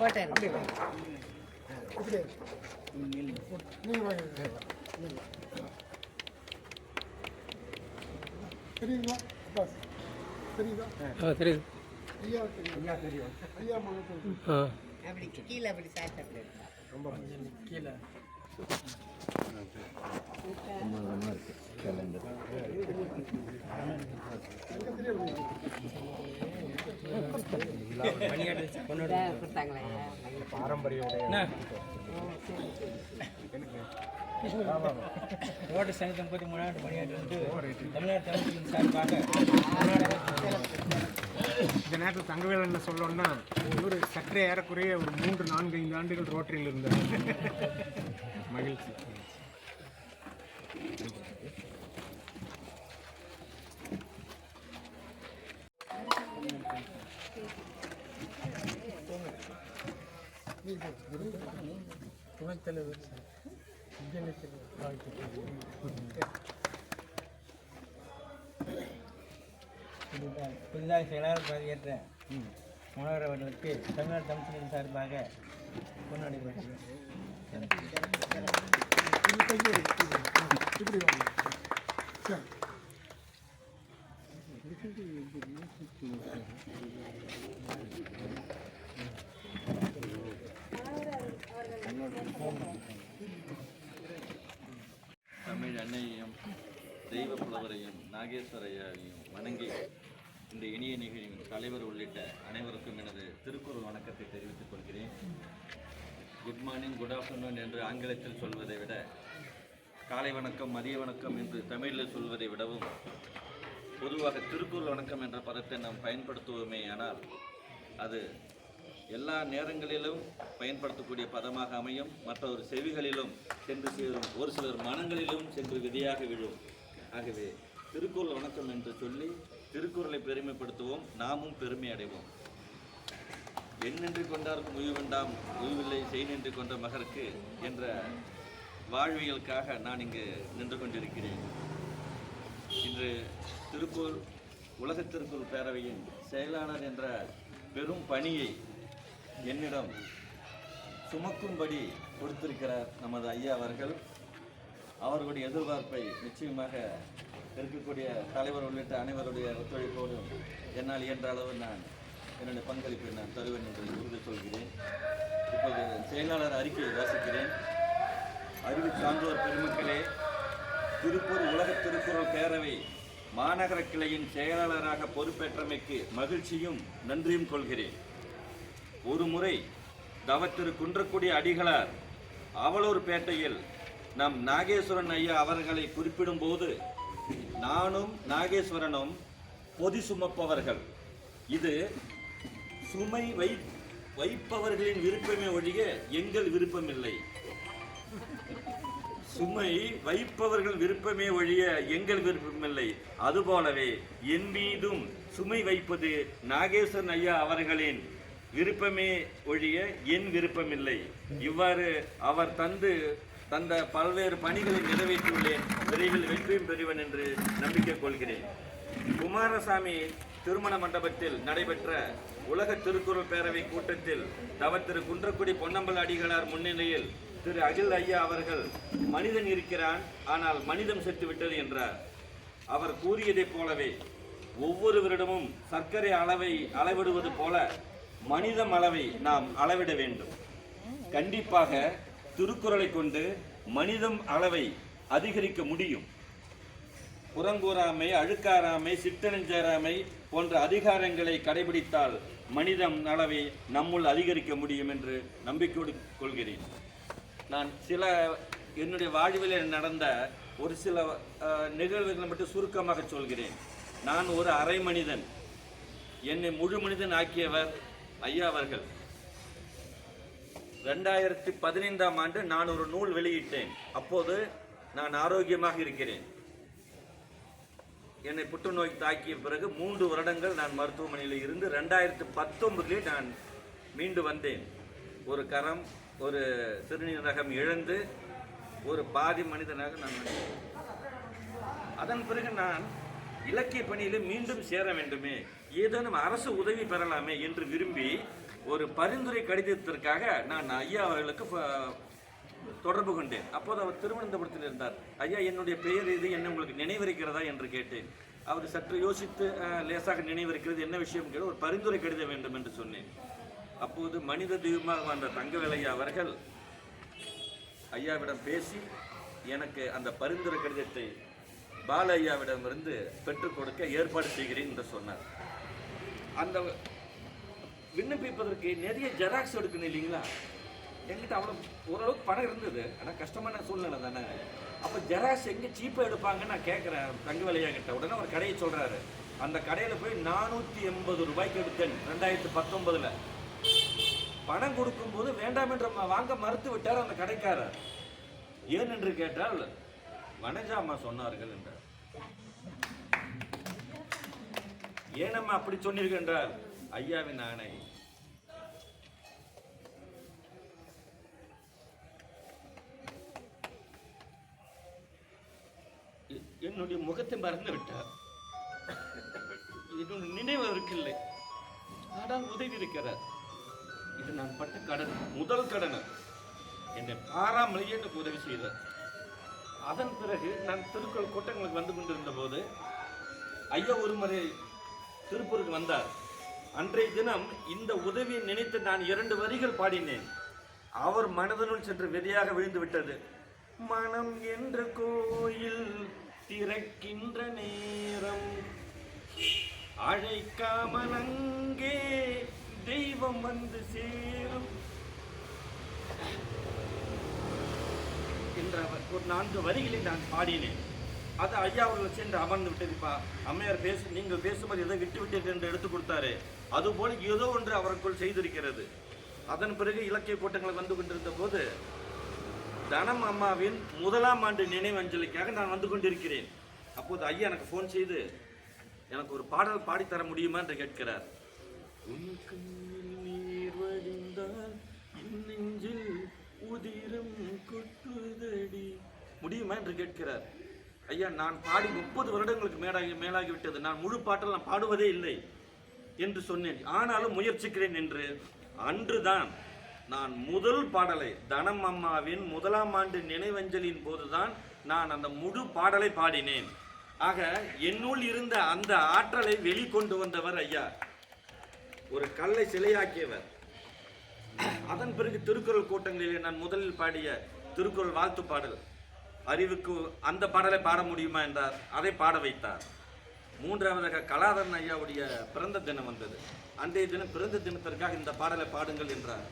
போட்டேன். தெரியுங்களா? தெரியுதா? தெரியுது. ஐயா தெரியும். ஐயா மனத்தில் அப்படி கீழே அப்படி சாப்பிட்டு ரொம்ப கீழே கொடுத்தாங்களே பாரம்பரிய ஓட்டு சனி தம்பதி முன்னாடி பணியாற்றி தமிழ்நாடு தமிழ் சார்பாக இந்த நேரத்தில் தங்கவேல் என்ன சொல்லணும்னா இவர் சற்றே ஏறக்குறைய ஒரு 3, 4, 5 ஆண்டுகள் ரோட்டரியில் இருந்தார். மகிழ்ச்சி. துணைத் தலைவர் புதிதாக செயலாளர் பதவியேற்ற மாணவர் அவர்களுக்கு தமிழ்நாடு தமிழ்ச்சங்கம் சார்பாக கொண்டாடி தமிழ் அன்னையையும் தெய்வ புலவரையும் நாகேஸ்வரையாவையும் வணங்கி இந்த இனிய நிகழ்வின் தலைவர் உள்ளிட்ட அனைவருக்கும் எனது திருக்குறள் வணக்கத்தை தெரிவித்துக் கொள்கிறேன். குட் மார்னிங், குட் ஆஃப்டர்நூன் என்று ஆங்கிலத்தில் சொல்வதை விட, காலை வணக்கம், மதிய வணக்கம் என்று தமிழில் சொல்வதை விடவும் பொதுவாக திருக்குறள் வணக்கம் என்ற பதத்தை நாம் பயன்படுத்துவோமே ஆனால் அது எல்லா நேரங்களிலும் பயன்படுத்தக்கூடிய பதமாக அமையும். மற்றொரு செவிகளிலும் சென்று சேரும், ஒரு சிலர் மனங்களிலும் சென்று விதையாக விழும். ஆகவே திருக்குறள் வணக்கம் என்று சொல்லி திருக்குறளை பெருமைப்படுத்துவோம், நாமும் பெருமை அடைவோம். எண்ணென்று கொண்டார்க்கும் உய்வுண்டாம், உய்வில்லை செய் நின்று கொண்ட மகருக்கு என்ற வாழ்வியலுக்காக நான் இங்கு நின்று கொண்டிருக்கிறேன். இன்று திருக்குறள் உலக திருக்குறள் பேரவையின் செயலாளர் என்ற பெரும் பணியை என்னிடம் சுமக்கும்படி கொடுத்திருக்கிறார் நமது ஐயா அவர்கள். அவர்களுடைய எதிர்பார்ப்பை நிச்சயமாக இருக்கக்கூடிய தலைவர் உள்ளிட்ட அனைவருடைய ஒத்துழைப்போடு என்னால் இயன்ற அளவு நான் என்னுடைய பங்களிப்பை நான் தருவேன் என்று உறுதி சொல்கிறேன். இப்போது செயலாளர் அறிக்கையை வாசிக்கிறேன். அறிவு சான்றோர் பெருமக்களே, திருப்பூர் உலக திருக்குறள் பேரவை மாநகர கிளையின் செயலாளராக பொறுப்பேற்றமைக்கு மகிழ்ச்சியும் நன்றியும் கொள்கிறேன். ஒரு முறை தவத்திரு குன்றக்குடி அடிகளார் அவலூர்பேட்டையில் நம் நாகேஸ்வரன் ஐயா அவர்களை குறிப்பிடும் போது, நானும் நாகேஸ்வரனும் பொதி சுமப்பவர்கள், இது சுமை வைப்பவர்களின் விருப்பமே ஒழிய எங்கள் விருப்பமில்லை. சுமை வைப்பவர்கள் விருப்பமே ஒழிய எங்கள் விருப்பமில்லை. அதுபோலவே என் மீதும் சுமை வைப்பது நாகேஸ்வரன் ஐயா அவர்களின் விருப்பமே ஒழிய என் விருப்பமில்லை. இவ்வாறு அவர் தந்த பல்வேறு பணிகளை நிறைவேற்றியுள்ளேன். விரைவில் வெற்றியும் பெறுவேன் என்று நம்பிக்கை கொள்கிறேன். குமாரசாமி திருமண மண்டபத்தில் நடைபெற்ற உலக திருக்குறள் பேரவை கூட்டத்தில் திரு குன்றக்குடி பொன்னம்பல அடிகளார் முன்னிலையில் திரு அகில் ஐயா அவர்கள் மனிதன் இருக்கிறான், ஆனால் மனிதம் செத்துவிட்டது என்றார். அவர் கூறியதைப் போலவே ஒவ்வொருவரிடமும் சர்க்கரை அளவை அளவிடுவது போல மனிதம் அளவை நாம் அளவிட வேண்டும். கண்டிப்பாக திருக்குறளை கொண்டு மனிதம் அளவை அதிகரிக்க முடியும். புறங்கூறாமை, அழுக்காராமை, சிற்றனஞ்சாராமை போன்ற அதிகாரங்களை கடைபிடித்தால் மனிதம் அளவை நம்முள் அதிகரிக்க முடியும் என்று நம்பிக்கையோடு கொள்கிறேன். நான் என்னுடைய வாழ்வில் நடந்த ஒரு சில நிகழ்வுகளை மட்டும் சுருக்கமாக சொல்கிறேன். நான் ஒரு அரை மனிதன், என்னை முழு மனிதன் ஆக்கியவர் ஐயா அவர்கள். 2015ஆம் ஆண்டு நான் ஒரு நூல் வெளியிட்டேன். அப்போது நான் ஆரோக்கியமாக இருக்கிறேன். என்னை புற்றுநோய் தாக்கிய பிறகு 3 வருடங்கள் நான் மருத்துவமனையில் இருந்து 2019 நான் மீண்டு வந்தேன். ஒரு கரம், ஒரு சிறுநீரகம் இழந்து ஒரு பாதி மனிதனாக நான் வந்தேன். அதன் பிறகு நான் இலக்கிய பணியில் மீண்டும் சேர வேண்டுமே, ஏதேனும் அரசு உதவி பெறலாமே என்று விரும்பி ஒரு பரிந்துரை கடிதத்திற்காக நான் ஐயா அவர்களுக்கு தொடர்பு கொண்டேன். அப்போது அவர் திருவனந்தபுரத்தில் இருந்தார். ஐயா, என்னுடைய பெயர் இது, என்ன உங்களுக்கு நினைவிருக்கிறதா என்று கேட்டேன். அவர் சற்று யோசித்து லேசாக நினைவிருக்கிறது, என்ன விஷயம் கேட்டு ஒரு பரிந்துரை கடிதம் வேண்டும் என்று சொன்னேன். அப்போது மனித தெய்வமாக வந்த தங்கவேல் ஐயா அவர்கள் ஐயாவிடம் பேசி எனக்கு அந்த பரிந்துரை கடிதத்தை பால ஐயாவிடமிருந்து பெற்றுக் கொடுக்க ஏற்பாடு செய்கிறேன் என்று சொன்னார். அந்த விண்ணப்பிப்பதற்கு நிறைய ஜெராக்ஸ் எடுக்கணும் இல்லைங்களா? என்கிட்ட அவ்வளோ ஓரளவுக்கு பணம் இருந்தது, ஆனால் கஷ்டமான சூழ்நிலை தானே. அப்போ ஜெராக்ஸ் எங்கே சீப்பாக எடுப்பாங்கன்னு நான் கேட்குறேன் தங்கவேல் ஐயா கிட்ட. உடனே ஒரு கடையை சொல்கிறாரு. அந்த கடையில் போய் 480 ரூபாய்க்கு எடுத்தேன் 2019. பணம் கொடுக்கும்போது வேண்டாம் என்று வாங்க மறுத்து விட்டார் அந்த கடைக்காரர். ஏன் என்று கேட்டால் வனஜாமா சொன்னார்கள் என்றார். ஏனம்மா அப்படி சொன்னீர்கள் என்றால், ஐயாவின் ஆணை, என்னுடைய முகத்தை மறந்து விட்டார். என்னுடைய நினைவு இருக்கில்லை, ஆனால் உதவி இருக்கிறார். இது நான் பட்ட கடன், முதல் கடன். என்னை பாராமலேயே எனக்கு உதவி செய்தார். அதன் பிறகு நான் திருக்குறள் கூட்டங்களுக்கு வந்து கொண்டிருந்த போது ஐயா ஒரு முறை திருப்பூருக்கு வந்தார். அன்றைய தினம் இந்த உதவியை நினைத்து நான் 2 வரிகள் பாடினேன். அவர் மனதனுள் சென்று விதையாக விழுந்து விட்டது. மனம் என்ற கோயில் திறக்கின்ற நேரம், அழைக்காமல் அங்கே தெய்வம் வந்து சேரும் என்ற ஒரு 4 வரிகளை நான் பாடினேன். அது ஐயா அவர்கள் சென்று அமர்ந்து விட்டதுப்பா. அம்மையார் நீங்கள் பேசும்போது எதை விட்டு விட்டீர்கள் என்று எடுத்து கொடுத்தாரு. அதுபோல ஏதோ ஒன்று அவருக்குள் செய்திருக்கிறது. அதன் பிறகு இலக்கிய கூட்டங்கள் வந்து கொண்டிருந்த போது தனம் அம்மாவின் 1ஆம் ஆண்டு நினைவஞ்சலிக்காக நான் வந்து கொண்டிருக்கிறேன். அப்போது ஐயா எனக்கு ஃபோன் செய்து எனக்கு ஒரு பாடல் பாடித்தர முடியுமா என்று கேட்கிறார். நீர் வடிந்தால் நெஞ்சில் உதிரம் கொட்டுதடி, முடியுமா என்று கேட்கிறார். ஐயா, நான் பாடி 30 வருடங்களுக்கு மேலாகிவிட்டது. நான் முழு பாட்டில் நான் பாடுவதே இல்லை என்று சொன்னேன். ஆனாலும் முயற்சிக்கிறேன் என்று. அன்றுதான் நான் முதல் பாடலை தனம் அம்மாவின் 1ஆம் ஆண்டு நினைவஞ்சலின் போதுதான் நான் அந்த முழு பாடலை பாடினேன். ஆக என்னுள் இருந்த அந்த ஆற்றலை வெளிக்கொண்டு வந்தவர் ஐயா. ஒரு கல்லை சிலையாக்கியவர். அதன் பிறகு திருக்குறள் கூட்டங்களிலே நான் முதலில் பாடிய திருக்குறள் வாழ்த்து பாடல், அறிவுக்கு அந்த பாடலை பாட முடியுமா என்றார். அதை பாட வைத்தார். 3ஆவதாக கலாதரன் ஐயாவுடைய பிறந்த தினம் வந்தது. அன்றைய தினம் பிறந்த தினத்திற்காக இந்த பாடலை பாடுங்கள் என்றார்.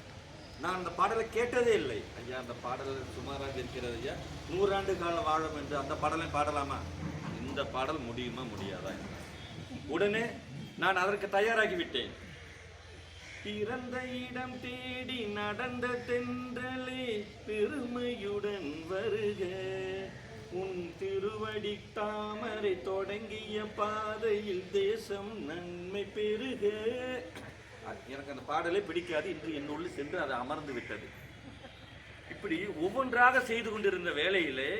நான் அந்த பாடலை கேட்டதே இல்லை. ஐயா, அந்த பாடல் சுமாராக இருக்கிறது ஐயா, 100 ஆண்டு காலம் வாழும் என்று அந்த பாடலை பாடலாமா? இந்த பாடல் முடியுமா முடியாதா? உடனே நான் அதற்கு தயாராகிவிட்டேன். பிறந்த இடம் தேடி நடந்த தென்றலே பெருமையுடன் வருக, உன் திருவடி தாமரை தொடங்கிய பாதையில் தேசம் நன்மை பெருக. எனக்கு அந்த பாடலே பிடிக்காது. இன்று என்னுள்ள சென்று அது அமர்ந்து விட்டது. இப்படி ஒவ்வொன்றாக செய்து கொண்டிருந்த வேளையிலே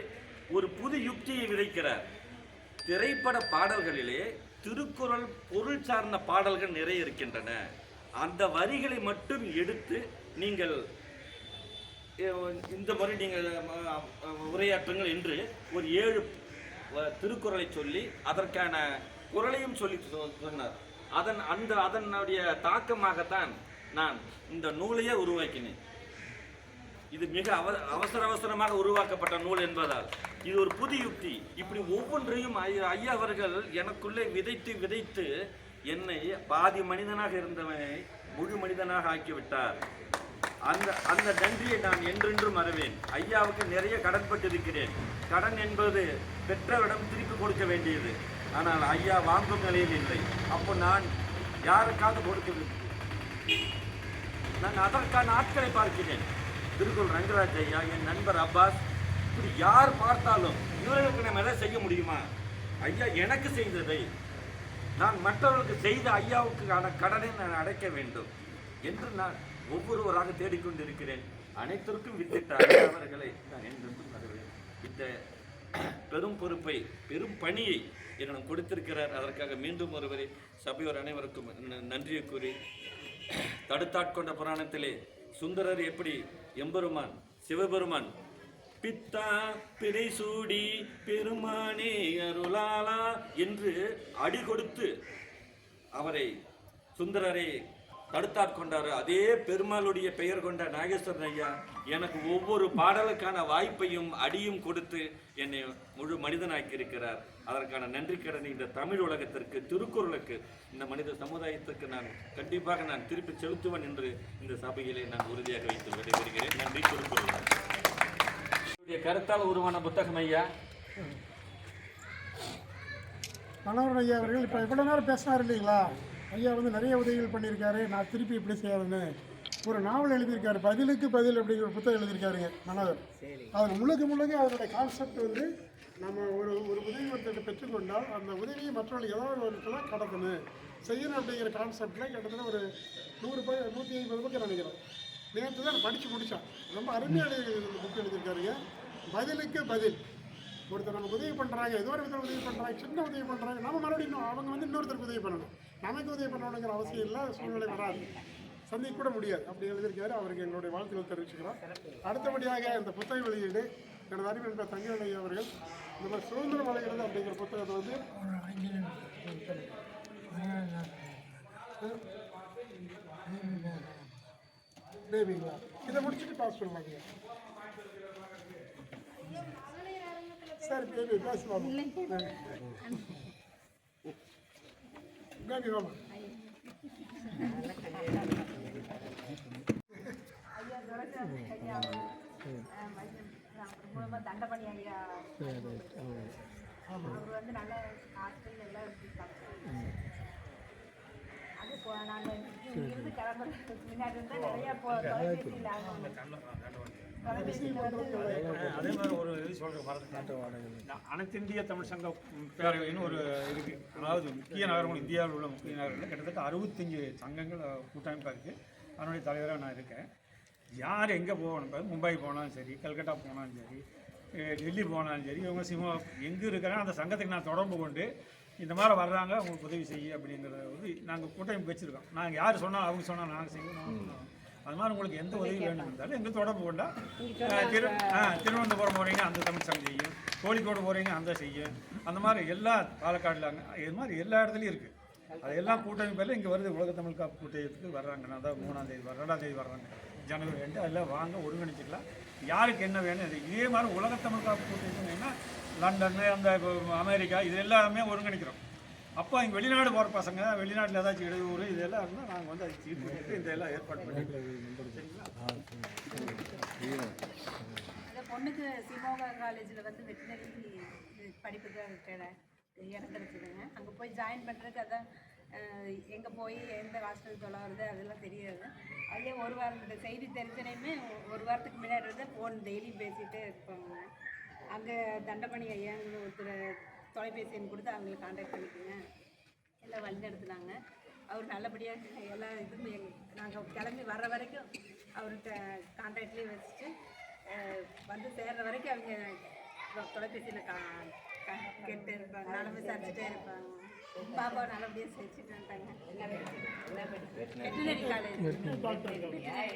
ஒரு புது யுக்தியை விதைக்கிறார். திரைப்பட பாடல்களிலே திருக்குறள் பொருள் சார்ந்த பாடல்கள் நிறைய இருக்கின்றன. அந்த வரிகளை மட்டும் எடுத்து நீங்கள் இந்த முறை நீங்கள் உரையாற்றுங்கள் என்று ஒரு 7 திருக்குறளை சொல்லி அதற்கான குறளையும் சொல்லி சொன்னார். அதனுடைய தாக்கமாகத்தான் நான் இந்த நூலையே உருவாக்கினேன். இது மிக அவசரமாக உருவாக்கப்பட்ட நூல் என்பதால் இது ஒரு புது யுக்தி. இப்படி ஒவ்வொன்றையும் ஐயா அவர்கள் எனக்குள்ளே விதைத்து என்னை பாதி மனிதனாக இருந்தவனை முழு மனிதனாக ஆக்கிவிட்டார். அந்த நன்றியை நான் என்றென்றும் மறவேன். ஐயாவுக்கு நிறைய கடன்பட்டிருக்கிறேன். கடன் என்பது பெற்றவரிடம் திருப்பி கொடுக்க வேண்டியது. ஆனால் ஐயா வாங்கும் நிலையில் இல்லை. அப்போ நான் யாருக்காவது கொடுக்கவில்லை. நான் அதற்கான ஆட்களை பார்க்கிறேன். திருக்குறள் ரங்கராஜ் ஐயா, என் நண்பர் அப்பாஸ், இப்படி யார் பார்த்தாலும் இவர்களுக்கு நம்ம எதை செய்ய முடியுமா? ஐயா எனக்கு செய்ததை நான் மற்றவர்களுக்கு செய்த ஐயாவுக்கான கடனை நான் அடைக்க வேண்டும் என்று நான் ஒவ்வொருவராக தேடிக்கொண்டிருக்கிறேன். அனைத்திற்கும் வித்திட்ட ஐயா அவர்களை நான் என்றென்றும் மறவேன். இந்த பெரும் பொறுப்பை, பெரும் பணியை என்னிடம் கொடுத்திருக்கிறார். அதற்காக மீண்டும் ஒருவரை சபையோர் அனைவருக்கும் நன்றியை கூறி தடுத்தாட்கொண்ட புராணத்திலே சுந்தரர் எப்படி எம்பெருமான் சிவபெருமான் பித்தா பிறை சூடி பெருமானே அருளாளா என்று அடி கொடுத்து அவரை சுந்தரரை தடுத்தாட்கொண்டார். அதே பெருமாளுடைய பெயர் கொண்ட நாகேஸ்வரன் ஐயா எனக்கு ஒவ்வொரு பாடலுக்கான வாய்ப்பையும் அடியும் கொடுத்து என்னை முழு மனிதனாக்கி இருக்கிறார். அதற்கான நன்றி கடனை இந்த தமிழ் உலகத்திற்கு, திருக்குறளுக்கு, இந்த மனித சமுதாயத்துக்கு நான் கண்டிப்பாக நான் திருப்பி செலுத்துவேன் என்று இந்த சபையிலே நான் உறுதியாக வைத்து விடைபெறுகிறேன். நன்றி. திருக்குறள் கருத்தால் உருவான புத்தகம் ஐயா. மனோகரன் ஐயா அவர்கள் இப்போ இவ்வளோ நேரம் பேசினார் இல்லைங்களா, ஐயா வந்து நிறைய உதவிகள் பண்ணியிருக்காரு. நான் திருப்பி இப்படி செய்யாதுன்னு ஒரு நாவல் எழுதியிருக்காரு, பதிலுக்கு பதில் அப்படிங்கிற ஒரு புத்தகம் எழுதியிருக்காருங்க மனோகர். அதில் முழுக்க அதனுடைய கான்செப்ட் வந்து நம்ம ஒரு உதவி ஒருத்தர் பெற்றுக்கொண்டால் அந்த உதவியை மற்றவர்களுக்கு ஏதாவது ஒரு இடத்துல கடத்தணும் செய்யணும் அப்படிங்கிற கான்செப்டில் கிட்டத்தட்ட ஒரு 150 பக்கம் நினைக்கிறேன். நேற்று தான் படித்து முடித்தான். ரொம்ப அருமையாக புக் எழுதியிருக்காருங்க. பதிலுக்கு பதில். ஒருத்தர் நமக்கு உதவி பண்ணுறாங்க, ஏதோ ஒரு விதத்தில் உதவி பண்ணுறாங்க, சின்ன உதவி பண்ணுறாங்க, நம்ம மறுபடியும் அவங்க வந்து இன்னொருத்தருக்கு உதவி பண்ணணும், நமக்கு உதவி பண்ணணுங்கிற அவசியம் இல்லை, சூழ்நிலை வராது, சந்திக்க கூட முடியாது. அப்படி எழுதியிருக்காரு. அவருக்கு எங்களுடைய வாழ்த்துக்கள் தெரிவிச்சுக்கிறோம். அடுத்தபடியாக இந்த புத்தக வெளியீடு எனது அறிவு என்ற தங்கவேலு அவர்கள் இந்த மாதிரி சுதந்திரம் அடைகிறது அப்படிங்கிற புத்தகத்தை வந்து தேவிங்களா இதை முடிச்சுட்டு பாஸ் பண்ணலாங்க. சரி பேபி பேசலாம். பேபி வாமா. தண்டபணி ஐயா அவர் வந்து நல்ல ஹாஸ்டல் எல்லாம் அது நாங்கள் இருந்து கிளம்புறதுக்கு முன்னாடி இருந்தால் நிறையா தொலைபேசியில் அதே மாதிரி ஒரு இது சொல்கிற மறந்துட்டேன். அனைத்து இந்திய தமிழ் சங்க பேரவைன்னு ஒரு இருக்குது. அதாவது முக்கிய நகரங்கள், இந்தியாவில் உள்ள முக்கிய நகரங்களில் கிட்டத்தட்ட 65 சங்கங்கள் கூட்டமைப்பாக இருக்குது. அதனுடைய தலைவராக நான் இருக்கேன். யார் எங்கே போகணும், மும்பை போனாலும் சரி, கல்கட்டா போனாலும் சரி, டெல்லி போனாலும் சரி, இவங்க எங்கே இருக்கிறாங்க அந்த சங்கத்துக்கு நான் தொடர்பு கொண்டு இந்த மாதிரி வர்றாங்க, அவங்களுக்கு உதவி செய்ய அப்படிங்கிறத வந்து நாங்கள் கூட்டமைப்பு வச்சுருக்கோம். நாங்கள் யார் சொன்னாலும் அவங்க சொன்னால் நாங்கள் செய்வோம். அது மாதிரி உங்களுக்கு எந்த உதவி வேணும் இருந்தாலும் எங்களுக்கு தொடர்பு கொண்டா திருவனந்தபுரம் போகிறீங்க அந்த தமிழ் சங்கம் செய்யும், கோழிக்கோடு போகிறீங்க அந்த செய்யும், அந்த மாதிரி எல்லா பாலக்காடுலாங்க இது மாதிரி எல்லா இடத்துலையும் இருக்குது. அது எல்லாம் கூட்டமைப்பில் இங்கே வருது. உலக தமிழ் காப்பு கூட்டத்துக்கு வர்றாங்க. நான் தான் 3ஆம் தேதி 2ஆம் தேதி வர்றாங்க, ஜனவரி 2. அதெல்லாம் வாங்க ஒருங்கிணைச்சிக்கலாம். யாருக்கு என்ன வேணும் இதே மாதிரி உலக தமிழ் காப்பு கூட்டத்துக்குன்னா லண்டன்னு அந்த அமெரிக்கா இது எல்லாமே ஒருங்கிணைக்கிறோம். அப்போ இங்கே வெளிநாடு போகிற பசங்க, வெளிநாட்டில் ஏதாச்சும் இடையூறு இதெல்லாம் இருந்தால் நாங்கள் வந்து அது சீட்டு போட்டு இதெல்லாம் ஏற்பாடு பண்ணிக்கிறோம். அந்த பொண்ணுக்கு சிமோகா காலேஜில் வந்து வெட்டினரி படிப்புக்கு இடம் கிடச்சிதுங்க. அங்கே போய் ஜாயின் பண்ணுறதுக்கு அதான் எங்கே போய் எந்த ஹாஸ்டல் தொலைகிறது அதெல்லாம் தெரியாது. அதே ஒரு வாரம் செய்தி தெரிஞ்சனையுமே ஒரு வாரத்துக்கு முன்னாடி வந்து ஃபோன் டெய்லியும் பேசிகிட்டே இருப்பாங்க. அங்கே தண்டபணி ஐயாங்கிற ஒருத்தர் தொலைபேசி எண் கொடுத்து அவங்களுக்கு கான்டாக்ட் பண்ணிக்கோங்க எல்லாம் வழி நடத்துனாங்க. அவர் நல்லபடியாக எல்லா இதுவும் நாங்கள் கிளம்பி வர்ற வரைக்கும் அவர்கிட்ட கான்டாக்ட்லேயே வச்சுட்டு வந்து சேர்ற வரைக்கும் அவங்க தொலைபேசியில் கேட்டு இருப்பாங்க, நல்லா விசாரிச்சுட்டே இருப்பாங்க. பாப்பா நல்லபடியாக சேர்த்துட்டு வந்துட்டாங்க. Veterinary college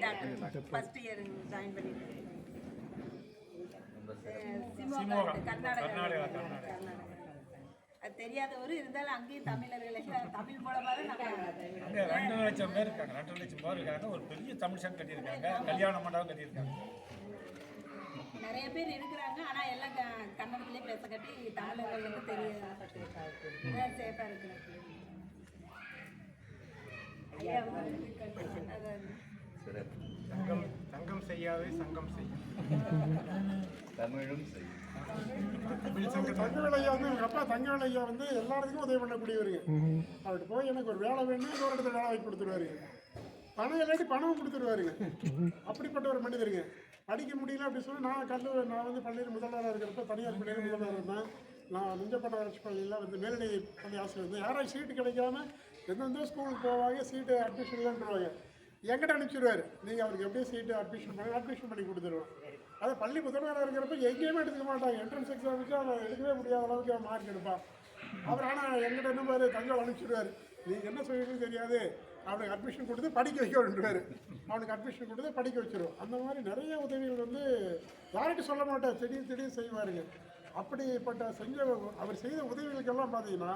doctor first year join பண்ணிட்டு கர்நாடகா. அது தெரியாதவரு இருந்தாலும் அங்கேயும் தமிழர்கள் தமிழ் மூலமாக நம்ம 2 லட்சம் பேர் இருக்காங்க. 2 லட்சம் பேர் இருக்காங்க. ஒரு பெரிய தமிழ் சங்கம் கட்டியிருக்காங்க, கல்யாண மண்டபம் கட்டியிருக்காங்க. நிறைய பேர் இருக்கிறாங்க. ஆனால் எல்லாம் கன்னடத்துலேயே பேச கட்டி தமிழர்கள் வந்து தெரியாது சேஃபாக இருக்கிறாங்க. ஐயா சங்கம் செய்யாதே சங்கம் செய்யும், தமிழும் செய்யும். தங்கவேலு ஐயா வந்து எங்கள் அப்பா தங்கவேலு ஐயா வந்து எல்லாருக்கும் உதவி பண்ணக்கூடியவருங்க. அவர்கிட்ட போய் எனக்கு ஒரு வேலை வேணும், இன்னொரு இடத்துல வேலை வாங்கி கொடுத்துருவாரு. பணம் இல்லாட்டி பணமும் கொடுத்துருவாருங்க. அப்படிப்பட்ட ஒரு மனிதருங்க. படிக்க முடியல அப்படின்னு சொல்லி நான் வந்து பள்ளியில் முதல்வராக இருக்கிறப்ப தனியார் பள்ளியில் முதல்வராக இருந்தேன். நான் நெஞ்சப்பட்ட வளர்ச்சி பள்ளியில் வந்து மேல்நிலை பள்ளி ஆசிரியர் இருந்தேன். யாராவது சீட்டு கிடைக்காம எந்தெந்த ஸ்கூலுக்கு போவாங்க, சீட்டு அட்மிஷன் இல்லைன்றாங்க, என்கிட்ட அனுப்பிச்சிடுவார். நீங்கள் அவருக்கு எப்படியே சீட்டு அட்மிஷன் பண்ணி கொடுத்துருவோம். அதை பள்ளி முதல்வராக இருக்கிறப்ப எங்கேயுமே எடுத்துக்க மாட்டாங்க. என்ட்ரன்ஸ் எக்ஸாம் வச்சு அவன் எடுக்கவே முடியாத அளவுக்கு அவன் மார்க் எடுப்பான். அவர் ஆனால் என்கிட்ட என்ன மாதிரி தங்கம் அனுப்பிச்சிடுவார். நீங்கள் என்ன சொல்லிட்டு தெரியாது, அவனுக்கு அட்மிஷன் கொடுத்து படிக்க வைக்க வேண்டுவார். அவனுக்கு அட்மிஷன் கொடுத்து படிக்க வச்சிருவோம். அந்த மாதிரி நிறைய உதவிகள் வந்து யார்கிட்ட சொல்ல மாட்டார், திடீர்னு செய்வாருங்க. அப்படிப்பட்ட அவர் செய்த உதவிகளுக்கெல்லாம் பார்த்தீங்கன்னா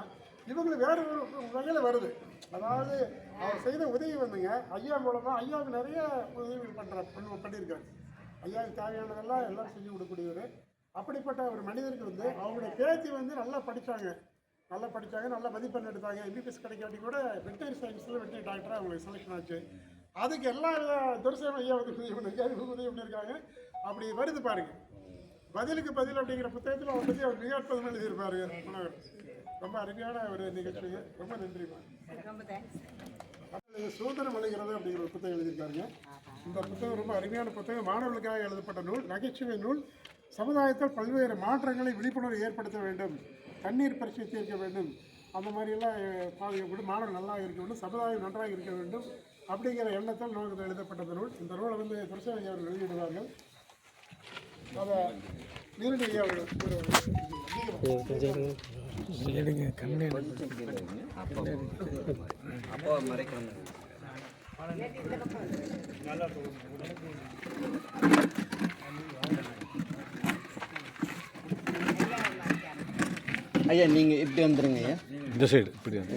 இவங்களுக்கு வேறு ஒரு வகையில் வருது. அதாவது அவர் செய்த உதவி வந்துங்க ஐயா மூலமாக ஐயாவுக்கு நிறைய உதவிகள் பண்ணியிருக்காரு. ஐயாவுக்கு தேவையானதெல்லாம் எல்லாம் செஞ்சு கொடுக்கக்கூடியவர். அப்படிப்பட்ட ஒரு மனிதருக்கு வந்து அவங்களுடைய பேத்தி வந்து நல்லா படித்தாங்க, நல்ல மதிப்பெண் எடுத்தாங்க. எம்பிபிஎஸ் கிடைக்காட்டி கூட வெட்டரி சயின்ஸில் வெட்டரி டாக்டராக அவங்களுக்கு செலெக்ஷன் ஆச்சு. அதுக்கு எல்லா துரைசாமி ஐயா வந்து உதவி பண்ணியிருக்காங்க. அப்படி வருது பாருங்க. பதிலுக்கு பதில் அப்படிங்கிற புத்தகத்தில் அவரை பற்றி அவர் மிக அற்புதமாக எழுதியிருப்பாருங்க மாணவர். ரொம்ப அருமையான ஒரு நிகழ்ச்சிங்க. ரொம்ப நன்றிமா. ரொம்ப தேங்க்ஸ். சுதந்திரம் அளிக்கிறது அப்படிங்கிற ஒரு புத்தகம் எழுதியிருக்காருங்க. இந்த புத்தகம் ரொம்ப அருமையான புத்தகம். மாணவர்களுக்காக எழுதப்பட்ட நூல், நகைச்சுவை நூல். சமுதாயத்தில் பல்வேறு மாற்றங்களை விழிப்புணர்வு ஏற்படுத்த வேண்டும், தண்ணீர் பிரச்சனை தீர்க்க வேண்டும், அந்த மாதிரியெல்லாம் பாதுகாப்பு, மாணவர்கள் நல்லா இருக்க வேண்டும், சமுதாயம் நன்றாக இருக்க வேண்டும் அப்படிங்கிற எண்ணத்தில் நோக்கத்தில் எழுதப்பட்ட நூல். இந்த நூலை வந்து துரைசாமி அவர்கள் வெளியிடுவார்கள். அதை நீரடி ஐயா அவர்கள் ஐயா நீங்கள் இப்படி வந்துடுங்க ஐயா, இந்த சைடு இப்படி வந்து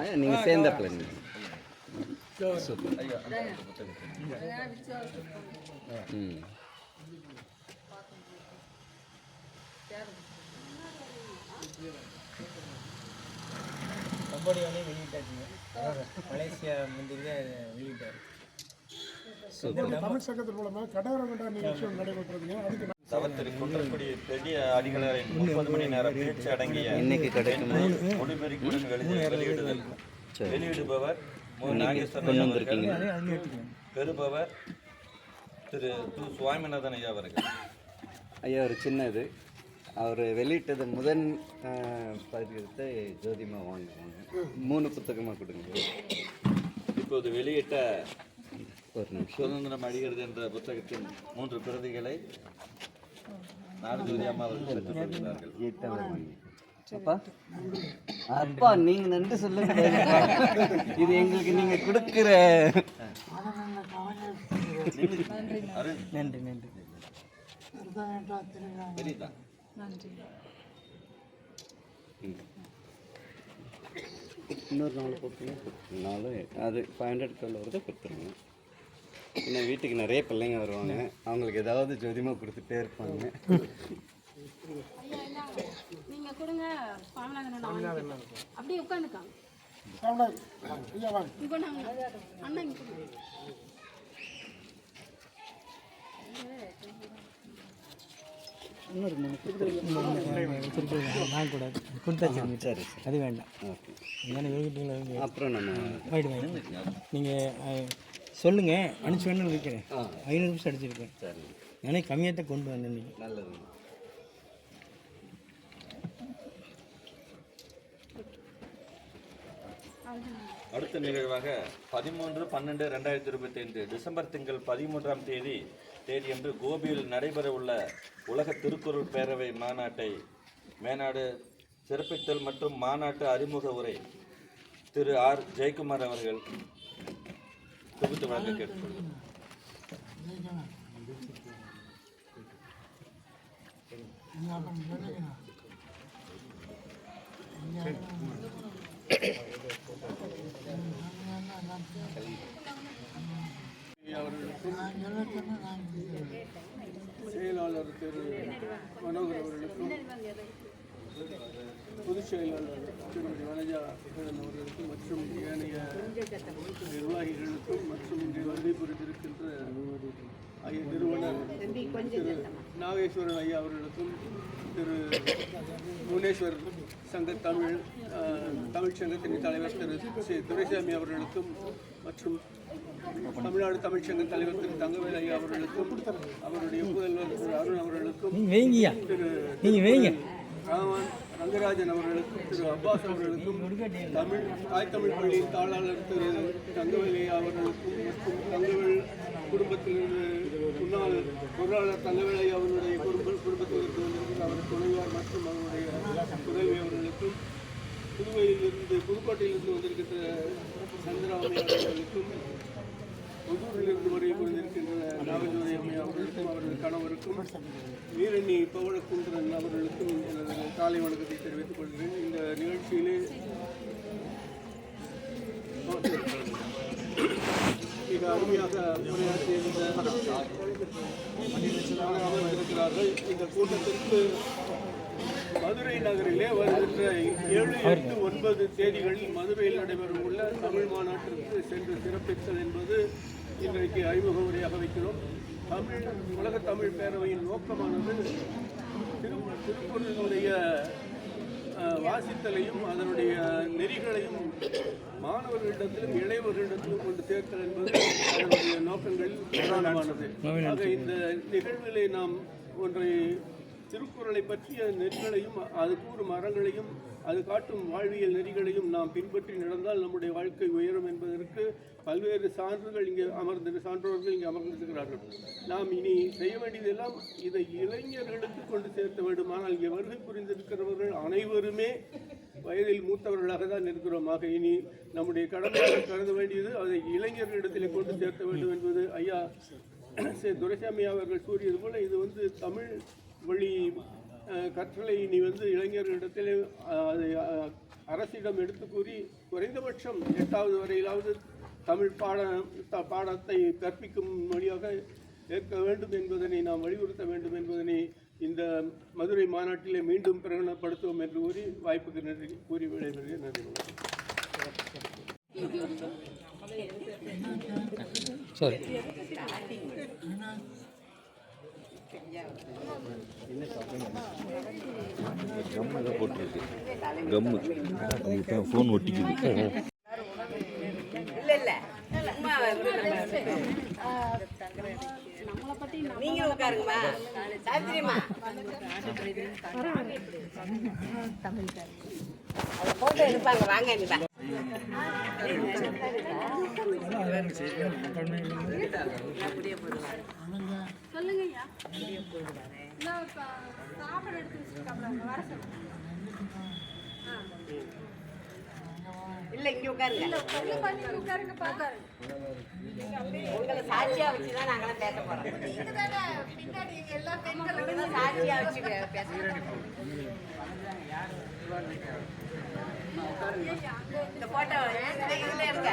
ஐயா நீங்கள் சேர்ந்தாப்பில் நீங்கள் கம்போடியாவிலே வெளியிட்டாச்சுங்க. மலேசியா முந்திரியே வெளியிட்டார். தமிழ் சங்கத்தின் மூலமாக கடவுரங்கண்டா நிகழ்ச்சி நடைபெற்றதுங்க. அதுக்கு சவத்திரி குன்றக்குடி பெரிய அடிகளரின் 30 மணி நேர பேச்சு அடங்கிய இன்னைக்கு கிடைக்குமா ஒளிபெருக்குடன் வெளியிடுதல். வெளியிடுபவர் நாகேஸ்வரன் அவர்கள், பெறுபவர் திரு து. சுவாமிநாதன் ஐயா அவர்கள். ஐயா ஒரு சின்னது அவர் வெளியிட்டது முதன் பதிப்பத்தை ஜோதிமா வாங்குவாங்க. 3 புத்தகமாக கொடுங்க. இப்போது வெளியிட்ட ஒரு நிமிஷம். சுதந்திரம் அழிகிறது என்ற புத்தகத்தின் 3 பிரதிகளை நாடுஜோதி அம்மா அவர்கள் பெற்றுக் கொள்கிறார்கள். அப்பா அப்பா நீங்கள் நன்றி சொல்லுங்க. இது எங்களுக்கு நீங்கள் கொடுக்குற நன்றி நன்றி. சரிதா. இன்னொரு 4 போட்டுங்க. 4 அது 500 கல்ல வருது கொடுத்துருங்க. இன்னும் வீட்டுக்கு நிறைய பிள்ளைங்க வருவாங்க, அவங்களுக்கு ஏதாவது ஜோதிமா கொடுத்துட்டே இருப்பாங்க. நீங்க கொடுங்க. அப்படியே உட்காந்துக்காங்க. அண்ணா இங்க கொடுங்க. வாங்கக்கூடாது, கொடுத்தாச்சு. சரி, அது வேண்டாம். அப்புறம் நம்ம நீங்கள் சொல்லுங்கள், அனுப்பிச்சு வேணும்னு இருக்கிறேன். 500 நிமிஷம் அடிச்சிருக்கேன். சரி, நானே கம்மியாக தான் கொண்டு வந்தேன். நீங்கள் நல்லது. அடுத்த நிகழ்வாக 13/12/2025 டிசம்பர் திங்கள் 13ஆம் தேதியன்று கோபியில் நடைபெறவுள்ள உலக திருக்குறள் பேரவை மேனாடு சிறப்பித்தல் மற்றும் மாநாட்டு அறிமுக உரை திரு ஆர். ஜெயக்குமார் அவர்கள் தொகுத்து வழங்க கேட்டுக்கொள்கிறேன். செயலாளர் திரு மனோகர் அவர்களுக்கும், பொதுச் செயலாளர் திருமதி வனஜா அவர்களுக்கும் மற்றும் ஏனைய நிர்வாகிகளுக்கும் மற்றும் இங்கே வருகை புரிந்திருக்கின்ற நிறுவனர் திரு நாகேஸ்வரன் ஐயா அவர்களுக்கும், திரு புவனேஸ்வர் சங்க தமிழ் சங்கத்தின் தலைவர் திரு துரைசாமி அவர்களுக்கும் மற்றும் தமிழ்நாடு தமிழ் சங்க தலைவர் திரு தங்கவேல் ஐயா அவர்களுக்கும், அவருடைய புதல்வர் திரு அருண் அவர்களுக்கும், திரு ரங்கராஜன் அவர்களுக்கும், திரு அப்பாஸ் அவர்களுக்கும், தாய்த்தமிழ் பள்ளியின் தாளாளர் திரு தங்கவேல் ஐயா அவர்களுக்கும் மற்றும் தங்கவேல் குடும்பத்தில் முன்னாள் பொருளாளர் தங்கவேல் ஐயா அவருடைய குடும்பத்திற்கு வந்திருக்கிற அவர் துணையார் மற்றும் அவருடைய புதல்வி அவர்களுக்கும், புதுக்கோட்டையிலிருந்து வந்திருக்கின்ற சந்திராமணி அவர்களுக்கும், புதூரிலிருந்து வருகை புரிந்திருக்கின்ற நாகஜோதி அம்மை அவர்களுக்கும் அவரது கணவருக்கும், வீரணி பவளக்குன்றன் அவர்களுக்கும் எனது காலை வணக்கத்தை தெரிவித்துக் கொள்கிறேன். இந்த நிகழ்ச்சியிலே மிக அருமையாக உரையாற்றியிருந்த அமர்ந்திருக்கிறார்கள். இந்த கூட்டத்திற்கு மதுரை நகரிலே வருகின்ற 7, 8, 9 தேதிகளில் மதுரையில் நடைபெறும் உள்ள தமிழ் மாநாட்டிற்கு சென்று சிறப்பித்தல் என்பது இன்றைக்கு அறிமுக உரையாக வைக்கிறோம். உலக தமிழ் பேரவையின் நோக்கமானது திருக்குறளுடைய வாசித்தலையும் அதனுடைய நெறிகளையும் மாணவர்களிடத்திலும் இளையவர்களிடத்திலும் கொண்டு சேர்த்தல் என்பது அதனுடைய நோக்கங்களில் பிரதானமானது. ஆக இந்த நிகழ்விலே நாம் ஒன்றை திருக்குறளை பற்றிய நெறிகளையும் அது கூறும் அறங்களையும் அது காட்டும் வாழ்வியல் நெறிகளையும் நாம் பின்பற்றி நடந்தால் நம்முடைய வாழ்க்கை உயரும் என்பதற்கு பல்வேறு சான்றுகள் இங்கே சான்றோர்கள் இங்கே அமர்ந்திருக்கிறார்கள். நாம் இனி செய்ய வேண்டியதெல்லாம் இதை இளைஞர்களுக்கு கொண்டு சேர்க்க வேண்டும். ஆனால் இங்கே வருகை புரிந்திருக்கிறவர்கள் அனைவருமே வயதில் மூத்தவர்களாக தான் இருக்கிறோம். ஆக இனி நம்முடைய கடமையாக கருத வேண்டியது அதை இளைஞர்களிடத்திலே கொண்டு சேர்க்க வேண்டும் என்பது ஐயா துரைசாமி அவர்கள் கூறியது போல இது தமிழ் வழி கற்றலை இனி இளைஞர்களிடத்தில் அதை அரசிடம் எடுத்து கூறி குறைந்தபட்சம் 8வது வரையிலாவது தமிழ் பாடத்தை கற்பிக்கும் வழியாக ஏற்க வேண்டும் என்பதனை நாம் வலியுறுத்த வேண்டும் என்பதனை இந்த மதுரை மாநாட்டிலே மீண்டும் பிரகடனப்படுத்துவோம் என்று கூறி வாய்ப்புக்கு நன்றி கூறி விடைபெறுகிறேன். நன்றி. சரி. கம்மு போட்டுருக்கு. கம்மு ஃபோன் ஒட்டிக்குது. நீங்க உட்காருங்கம்மா. சாவித்திரிமா போட்டோ எடுப்பாங்க, வாங்க. அப்படியே போடுவாங்க. சொல்லுங்க சாப்பாடு எடுத்து வச்சுருக்காங்க, வர சொல்லுங்க. இல்ல இங்க உட்காருங்க. உட்காருங்க பாக்காரு. உங்களை சாட்சியா வச்சுதான் நாங்களாம் பேச போறோம். பின்னாடி எல்லா பெண்களும் சாட்சியா வச்சு பேசுறோம். இந்த போட்டோ இதுல இருக்க.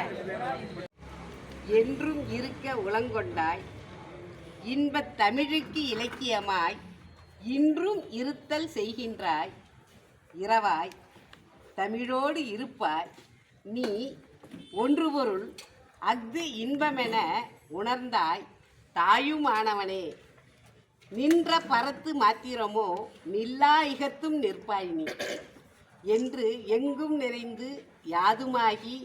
என்றும் இருக்க உளங்கொண்டாய், இன்பத் தமிழுக்கு இலக்கியமாய், இன்றும் இருத்தல் செய்கின்றாய், இரவாய் தமிழோடு இருப்பாய் நீ ஒன்று பொருள் அஃது இன்பமென உணர்ந்தாய் தாயுமானவனே, நின்ற பரத்து மாத்திரமோ நில்லா இகத்தும் நிற்பாய் நீ என்று எங்கும் நிறைந்து யாதுமாகி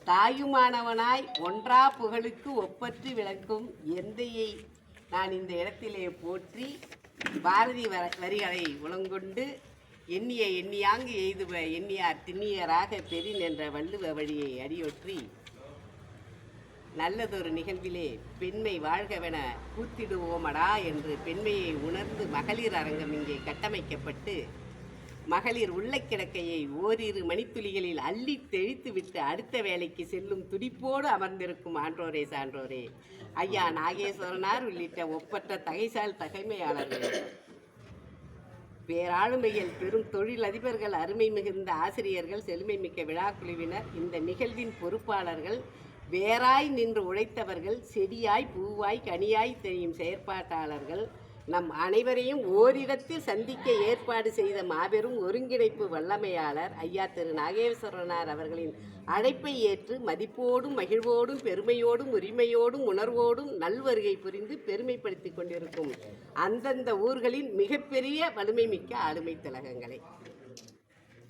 தாயுமானவனாய் ஒன்றா புகழுக்கு ஒப்பற்று விளக்கும் எந்தையை நான் இந்த இடத்திலே போற்றி பாரதி வரிகளை உளங்கொண்டு எண்ணிய எண்ணியாங்கு எய்துவ எண்ணியார் திண்ணியராக பெரின் என்ற வள்ளுவ வழியை அடியொற்றி நல்லதொரு நிகழ்விலே பெண்மை வாழ்கவென கூத்திடுவோமடா என்று பெண்மையை உணர்ந்து மகளிர் அரங்கம் இங்கே கட்டமைக்கப்பட்டு மகளிர் உள்ள கிடக்கையை ஓரிரு மணித்துளிகளில் அள்ளி தெளித்துவிட்டு அடுத்த வேலைக்கு செல்லும் துடிப்போடு அமர்ந்திருக்கும் ஆன்றோரே சான்றோரே, ஐயா நாகேஸ்வரனார் உள்ளிட்ட ஒப்பற்ற தகைசால் தகைமையாளர்கள், பேராளுமையில் பெரும் தொழிலதிபர்கள், அருமை மிகுந்த ஆசிரியர்கள், செழுமை மிக்க விழாக்குழுவினர், இந்த நிகழ்வின் பொறுப்பாளர்கள், வேறாய் நின்று உழைத்தவர்கள், செடியாய் பூவாய் கனியாய் தெரியும் செயற்பாட்டாளர்கள், நம் அனைவரையும் ஓரிடத்தில் சந்திக்க ஏற்பாடு செய்த மாபெரும் ஒருங்கிணைப்பு வல்லமையாளர் ஐயா திரு நாகேஸ்வரனார் அவர்களின் அழைப்பை ஏற்று மதிப்போடும் மகிழ்வோடும் பெருமையோடும் உரிமையோடும் உணர்வோடும் நல்வருகை புரிந்து பெருமைப்படுத்தி கொண்டிருக்கும் அந்தந்த ஊர்களின் மிகப்பெரிய வலிமை மிக்க ஆளுமை திலகங்களே,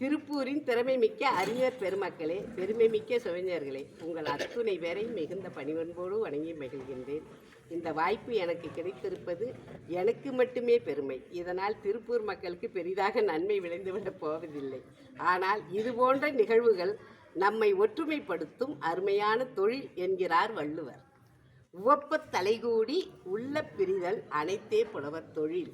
திருப்பூரின் திறமை மிக்க அறிஞர் பெருமக்களே, பெருமை மிக்க சுவைஞர்களே, உங்கள் அத்துணை பேரை மிகுந்த பணிவன்போடு வணங்கி மகிழ்கின்றேன். இந்த வாய்ப்பு எனக்கு கிடைத்திருப்பது எனக்கு மட்டுமே பெருமை. இதனால் திருப்பூர் மக்களுக்கு பெரிதாக நன்மை விளைந்துவிடப் போவதில்லை. ஆனால் இதுபோன்ற நிகழ்வுகள் நம்மை ஒற்றுமைப்படுத்தும் அருமையான தொழில் என்கிறார் வள்ளுவர். உவப்பத் தலைகூடி உள்ள பிரிதல் அனைத்தே புலவர் தொழில்.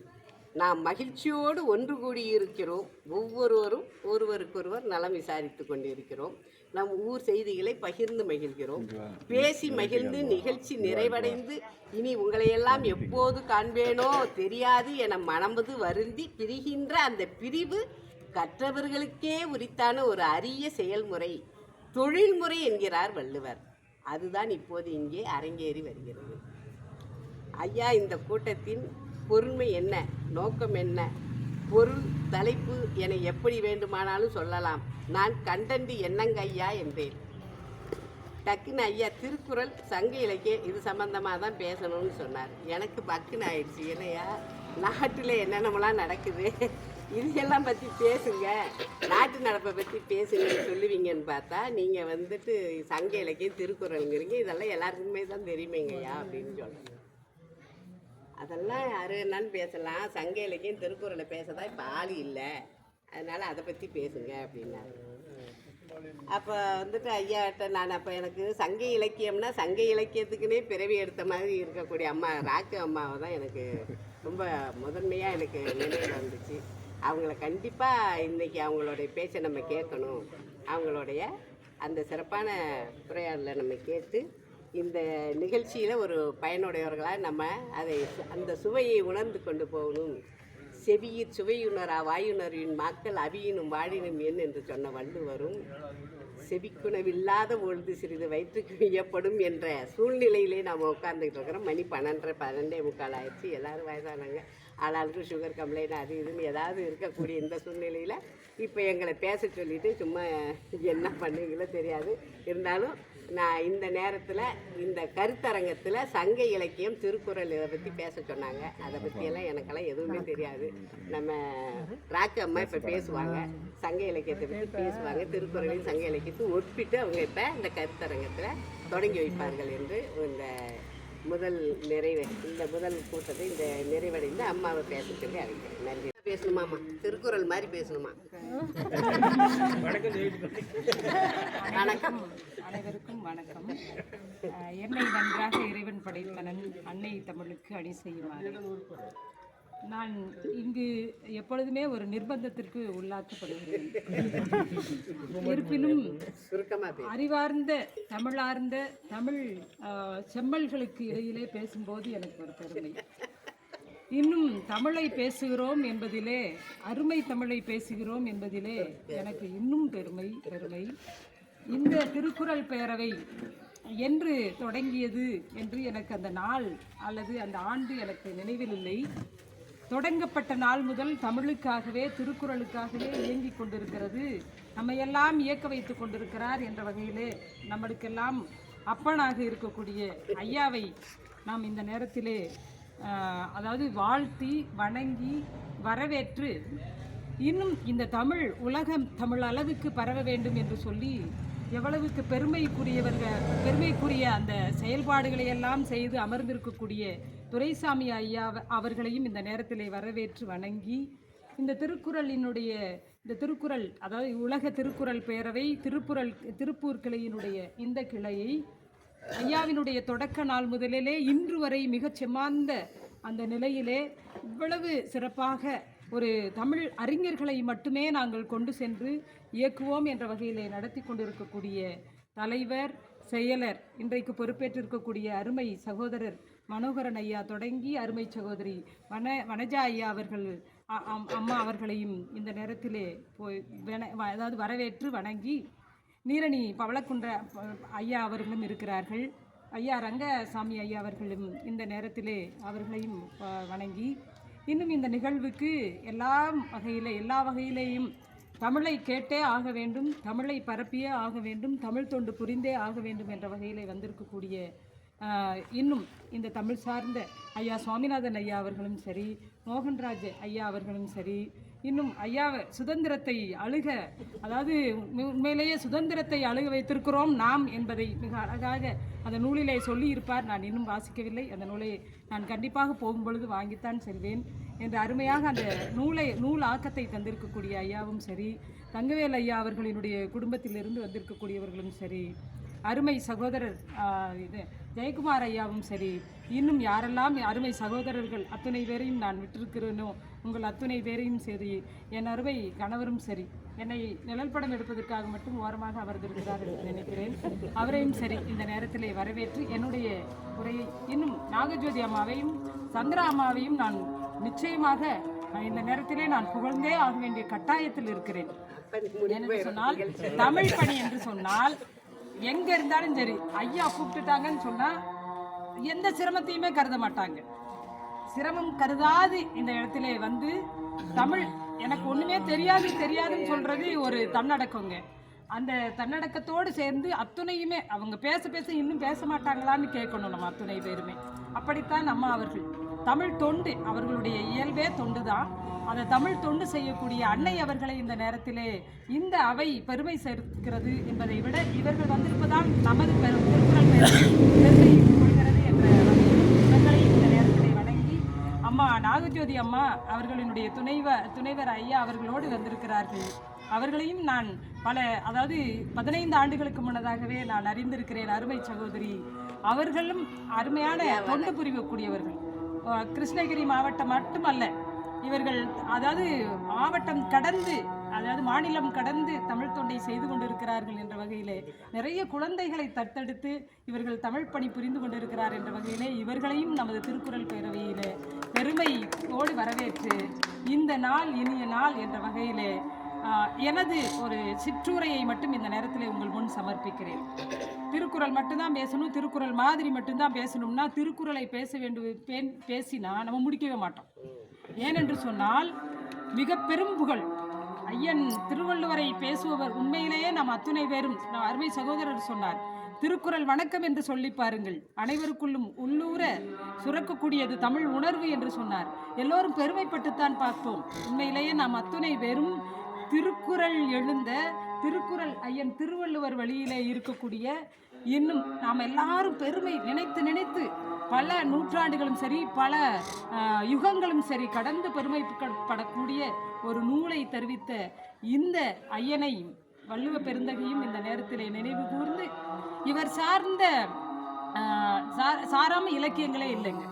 நாம் மகிழ்ச்சியோடு ஒன்று கூடியிருக்கிறோம். ஒவ்வொருவரும் ஒருவருக்கொருவர் நலம் விசாரித்து கொண்டிருக்கிறோம். நம் ஊர் செய்திகளை பகிர்ந்து மகிழ்கிறோம். பேசி மகிழ்ந்து நிகழ்ச்சி நிறைவடைந்து இனி உங்களையெல்லாம் எப்போது காண்பேனோ தெரியாது என மனமது வருந்தி பிரிகின்ற அந்த பிரிவு கற்றவர்களுக்கே உரித்தான ஒரு அரிய செயல்முறை, தொழில்முறை என்கிறார் வள்ளுவர். அதுதான் இப்போது இங்கே அரங்கேறி வருகிறது. ஐயா, இந்த கூட்டத்தின் பொறுமை என்ன, நோக்கம் என்ன, பொருள், தலைப்பு என எப்படி வேண்டுமானாலும் சொல்லலாம். நான் கண்டண்டு என்னங்க ஐயா என்றேன். டக்குன்னு ஐயா திருக்குறள், சங்க இலக்கியம் இது சம்பந்தமாக தான் பேசணும்னு சொன்னார். எனக்கு பக்குன்னு ஆயிடுச்சு. இல்லையா, நாட்டில் என்னென்னமெல்லாம் நடக்குது, இதையெல்லாம் பற்றி பேசுங்க, நாட்டு நடப்பை பற்றி பேசுங்கன்னு சொல்லுவீங்கன்னு பார்த்தா நீங்கள் வந்துட்டு சங்க இலக்கியம் திருக்குறளுங்கிறீங்க. இதெல்லாம் எல்லாருக்குமே தான் தெரியுமேங்கய்யா அப்படின்னு சொல்கிறேன். அதெல்லாம் யார் என்னன்னு பேசலாம், சங்க இலக்கியம் திருக்குறளை பேசதான் இப்போ ஆள் இல்லை, அதனால் அதை பற்றி பேசுங்க அப்படின்னாரு. அப்போ வந்துட்டு ஐயாட்ட நான் அப்போ எனக்கு சங்க இலக்கியம்னா சங்க இலக்கியத்துக்குன்னே பிறவி எடுத்த மாதிரி இருக்கக்கூடிய அம்மா ராக்கு அம்மாவை தான் எனக்கு ரொம்ப முதன்மையாக எனக்கு நினைவில் வந்துச்சு. அவங்கள கண்டிப்பாக இன்றைக்கி அவங்களுடைய பேச்சை நம்ம கேட்கணும். அவங்களுடைய அந்த சிறப்பான உரையாடலை நம்ம கேட்டு இந்த நிகழ்ச்சியில் ஒரு பயனுடையவர்களாக நம்ம அந்த சுவையை உணர்ந்து கொண்டு போகணும். செவியிற் சுவையுணரா வாயுணர்வின் மக்கள் அவியினும் வாழினும் என் என்று சொன்ன வள்ளுவரும் செவிக்குணவில்லாத பொழுது சிறிது வயிற்றுக்கு வியப்படும் என்ற சூழ்நிலையிலே நாம் உட்காந்துக்கிட்டு இருக்கிறோம். மணி 12:45 ஆயிடுச்சு. எல்லோரும் வயசானாங்க, ஆளாளுக்கு சுகர் கம்ப்ளைண்ட் அது இதுன்னு ஏதாவது இருக்கக்கூடிய இந்த சூழ்நிலையில் இப்போ எங்களை பேச சொல்லிவிட்டு சும்மா என்ன பண்ணுவீங்களோ தெரியாது. இருந்தாலும் நான் இந்த நேரத்தில் இந்த கருத்தரங்கத்தில் சங்க இலக்கியம் திருக்குறள் இதை பற்றி பேச சொன்னாங்க. அதை பற்றியெல்லாம் எனக்கெல்லாம் எதுவுமே தெரியாது. நம்ம ராக்கு அம்மா இப்போ பேசுவாங்க, சங்க இலக்கியத்தை பற்றி பேசுவாங்க. திருக்குறளையும் சங்க இலக்கியத்தையும் ஒப்பிட்டு அவங்க இப்போ இந்த கருத்தரங்கத்தில் தொடங்கி வைப்பார்கள் என்று இந்த முதல் கூட்டத்தை இந்த நிறைவடைந்து அம்மாவை பேச சொல்லி அழைக்கிறேன். நன்றி. பேசணுமாம்மா, திருக்குறள் மாதிரி பேசணுமா? வணக்கம், அனைவருக்கும் வணக்கம். என்னை நன்றாக இறைவன் படைத்தனன், அன்னை தமிழுக்கு அணி செய்யுமாறு. நான் இங்கு எப்பொழுதுமே ஒரு நிர்பந்தத்திற்கு உள்ளாக்கப்படுகிறேன். இருப்பினும் அறிவார்ந்த தமிழார்ந்த தமிழ் செம்மல்களுக்கு இடையிலே பேசும்போது எனக்கு ஒரு பெருமை. இன்னும் தமிழை பேசுகிறோம் என்பதிலே, அருமை தமிழை பேசுகிறோம் என்பதிலே எனக்கு இன்னும் பெருமை. இந்த திருக்குறள் பேரவை என்று தொடங்கியது என்று எனக்கு அந்த நாள் அல்லது அந்த ஆண்டு எனக்கு நினைவில் இல்லை. தொடங்கப்பட்ட நாள் முதல் தமிழுக்காகவே, திருக்குறளுக்காகவே இயங்கிக் கொண்டிருக்கிறது. நம்மையெல்லாம் இயக்க வைத்து கொண்டிருக்கிறார் என்ற வகையிலே நம்மளுக்கெல்லாம் அப்பனாக இருக்கக்கூடிய ஐயாவை நாம் இந்த நேரத்திலே அதாவது வாழ்த்தி வணங்கி வரவேற்று, இன்னும் இந்த தமிழ் உலகம் தமிழ் அளவுக்கு பரவ வேண்டும் என்று சொல்லி எவ்வளவுக்கு பெருமைக்குரிய அந்த செயல்பாடுகளை எல்லாம் செய்து அமர்ந்திருக்கக்கூடிய துரைசாமி ஐயா அவர்களையும் இந்த நேரத்திலே வரவேற்று வணங்கி, இந்த திருக்குறள் அதாவது உலக திருக்குறள் பேரவை திருப்பூர் கிளையினுடைய இந்த கிளையை ஐயாவினுடைய தொடக்க நாள் முதலிலே இன்று வரை மிகச் செம்மாந்த அந்த நிலையிலே இவ்வளவு சிறப்பாக ஒரு தமிழ் அறிஞர்களை மட்டுமே நாங்கள் கொண்டு சென்று இயக்குவோம் என்ற வகையிலே நடத்தி கொண்டிருக்கக்கூடிய தலைவர், செயலர், இன்றைக்கு பொறுப்பேற்றிருக்கக்கூடிய அருமை சகோதரர் மனோகரன் ஐயா தொடங்கி அருமை சகோதரி வனஜா ஐயா அவர்கள் அம்மா அவர்களையும் இந்த நேரத்திலே அதாவது வரவேற்று வணங்கி, நீரணி பவளக்குன்ற ஐயா அவர்களும் இருக்கிறார்கள், ஐயா ரங்கசாமி ஐயா அவர்களும் இந்த நேரத்திலே அவர்களையும் வணங்கி, இன்னும் இந்த நிகழ்வுக்கு எல்லா வகையிலேயும் தமிழை கேட்டே ஆக வேண்டும், தமிழை பரப்பியே ஆக வேண்டும், தமிழ் தொண்டு புரிந்தே ஆக வேண்டும் என்ற வகையிலே வந்திருக்கக்கூடிய இன்னும் இந்த தமிழ் சார்ந்த ஐயா சுவாமிநாதன் ஐயா அவர்களும் சரி, மோகன்ராஜ் ஐயா அவர்களும் சரி, இன்னும் ஐயா சுதந்திரத்தை அதாவது உண்மையிலேயே சுதந்திரத்தை அழுக வைத்திருக்கிறோம் நாம் என்பதை மிக அழகாக அந்த நூலிலே சொல்லியிருப்பார். நான் இன்னும் வாசிக்கவில்லை. அந்த நூலை நான் கண்டிப்பாக போகும்பொழுது வாங்கித்தான் செல்வேன் என்று அருமையாக அந்த நூல் ஆக்கத்தை தந்திருக்கக்கூடிய ஐயாவும் சரி, தங்கவேல் ஐயா அவர்களினுடைய குடும்பத்திலிருந்து வந்திருக்கக்கூடியவர்களும் சரி, அருமை சகோதரர் இது ஜெயக்குமார் ஐயாவும் சரி, இன்னும் யாரெல்லாம் அருமை சகோதரர்கள் அத்துணை பேரையும் நான் விட்டிருக்கிறேனோ உங்கள் அத்துணை பேரையும் சரி, என் அருமை கணவரும் சரி, என்னை நிழல் படம் எடுப்பதற்காக மட்டும் ஓரமாக அமர்ந்திருக்கிறார் என்று நினைக்கிறேன். அவரையும் சரி இந்த நேரத்தில் வரவேற்று என்னுடைய உரையை இன்னும் நாகஜோதி அம்மாவையும் சந்திரா அம்மாவையும் நான் நிச்சயமாக இந்த நேரத்திலே நான் புகழ்ந்தே ஆக வேண்டிய கட்டாயத்தில் இருக்கிறேன். என்று சொன்னால் தமிழ் பணி என்று சொன்னால் எங்க இருந்தாலும் சரி ஐயா கூப்பிட்டுட்டாங்கன்னு சொன்னா எந்த சிரமத்தையுமே கருத மாட்டாங்க. சிரமம் கருதாது இந்த இடத்துல வந்து தமிழ் எனக்கு ஒண்ணுமே தெரியாதுன்னு சொல்றது ஒரு தன்னடக்கங்க. அந்த தன்னடக்கத்தோடு சேர்ந்து அத்துணையுமே அவங்க பேச இன்னும் பேச மாட்டாங்களான்னு கேட்கணும் நம்ம அத்துணை பேருமே. அப்படித்தான் அம்மா அவர்கள் தமிழ் தொண்டு, அவர்களுடைய இயல்பே தொண்டு தான். அந்த தமிழ் தொண்டு செய்யக்கூடிய அன்னை அவர்களை இந்த நேரத்திலே இந்த அவை பெருமை சேர்க்கிறது என்பதை விட இவர்கள் வந்திருப்பதால் நமது திருக்குறள் பெருமை கொள்கிறது என்ற இவர்களை இந்த நேரத்திலே வணங்கி அம்மா நாகஜோதி அம்மா அவர்களினுடைய துணைவர் ஐயா அவர்களோடு வந்திருக்கிறார்கள். அவர்களையும் நான் அதாவது 15 ஆண்டுகளுக்கு முன்னதாகவே நான் அறிந்திருக்கிறேன். அருமை சகோதரி அவர்களும் அருமையான தொண்டு புரிவக்கூடியவர்கள். கிருஷ்ணகிரி மாவட்டம் மட்டுமல்ல, இவர்கள் அதாவது மாவட்டம் கடந்து, அதாவது மாநிலம் கடந்து தமிழ் தொண்டை செய்து கொண்டிருக்கிறார்கள் என்ற வகையிலே நிறைய குழந்தைகளை தத்தெடுத்து இவர்கள் தமிழ் பணி புரிந்து கொண்டிருக்கிறார் என்ற வகையிலே இவர்களையும் நமது திருக்குறள் பேரவையிலே பெருமையோடு வரவேற்று இந்த நாள் இனிய நாள் என்ற வகையிலே எனது ஒரு சிற்றுரையை மட்டும் இந்த நேரத்தில் உங்கள் முன் சமர்ப்பிக்கிறேன். திருக்குறள் மட்டும்தான் பேசணும், திருக்குறள் மாதிரி மட்டும்தான் பேசணும்னா திருக்குறளை பேசினா நம்ம முடிக்கவே மாட்டோம். ஏனென்று சொன்னால் மிக பெரும் புகழ் ஐயன் திருவள்ளுவரை பேசுபவர். உண்மையிலேயே நாம் அத்துணை பேரும் அருமை சகோதரர் சொன்னார், திருக்குறள் வணக்கம் என்று சொல்லி பாருங்கள், அனைவருக்குள்ளும் உள்ளூர சுரக்கக்கூடியது தமிழ் உணர்வு என்று சொன்னார். எல்லோரும் பெருமைப்பட்டுத்தான் பார்ப்போம். உண்மையிலேயே நாம் அத்துணை பேரும் திருக்குறள் எழுந்த திருக்குறள் ஐயன் திருவள்ளுவர் வழியிலே இருக்கக்கூடிய இன்னும் நாம் எல்லாரும் பெருமை நினைத்து பல நூற்றாண்டுகளும் சரி பல யுகங்களும் சரி கடந்து பெருமைப்படக்கூடிய ஒரு நூலை தருவித்த இந்த ஐயனை வள்ளுவ பெருந்தகையும் இந்த நேரத்திலே நினைவு கூர்ந்து இவர் சாராம இலக்கியங்களே இல்லைங்க.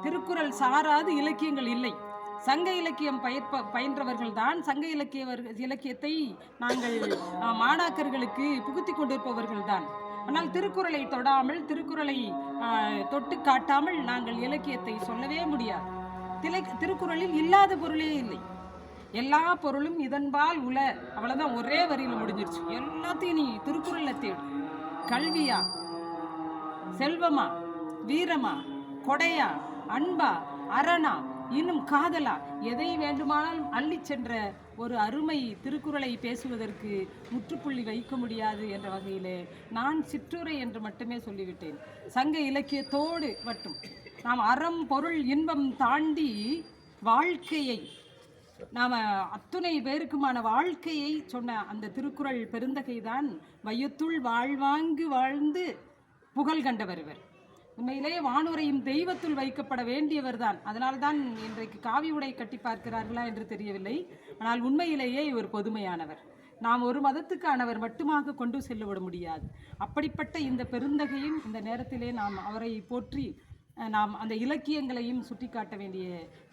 திருக்குறள் சாராது இலக்கியங்கள் இல்லை. சங்க இலக்கியம் பயின்றவர்கள் தான் சங்க இலக்கியத்தை நாங்கள் மாணாக்கர்களுக்கு புகுத்தி கொண்டிருப்பவர்கள் தான். ஆனால் திருக்குறளை தொடாமல் திருக்குறளை தொட்டு காட்டாமல் நாங்கள் இலக்கியத்தை சொல்லவே முடியாது. திருக்குறளில் இல்லாத பொருளே இல்லை. எல்லா பொருளும் இதன்பால் உல, அவ்வளவுதான், ஒரே வரியில் முடிஞ்சிருச்சு. எல்லாத்தையும் நீ திருக்குறள்ல தேடு. கல்வியா, செல்வமா, வீரமா, கொடையா, அன்பா, அரணா, இன்னும் காதலா, எதை வேண்டுமானாலும் அள்ளி சென்ற ஒரு அருமை திருக்குறளை பேசுவதற்கு முற்றுப்புள்ளி வைக்க முடியாது என்ற வகையிலே நான் சிற்றுரை என்று மட்டுமே சொல்லிவிட்டேன். சங்க இலக்கியத்தோடு மட்டும் நாம் அறம் பொருள் இன்பம் தாண்டி வாழ்க்கையை, நாம் அத்துணை பேருக்குமான வாழ்க்கையை சொன்ன அந்த திருக்குறள் பெருந்தகை தான் வையத்துள் வாழ்வாங்கு வாழ்ந்து புகழ் கண்டவர் இவர். உண்மையிலேயே வானுரையும் தெய்வத்துள் வைக்கப்பட வேண்டியவர் தான். அதனால்தான் இன்றைக்கு காவி உடை கட்டி பார்க்கிறார்களா என்று தெரியவில்லை. ஆனால் உண்மையிலேயே இவர் பொதுமையானவர். நாம் ஒரு மதத்துக்கானவர் மட்டுமாக கொண்டு செல்லவிட முடியாது. அப்படிப்பட்ட இந்த பெருந்தகையும் இந்த நேரத்திலே நாம் அவரை போற்றி நாம் அந்த இலக்கியங்களையும் சுட்டிக்காட்ட வேண்டிய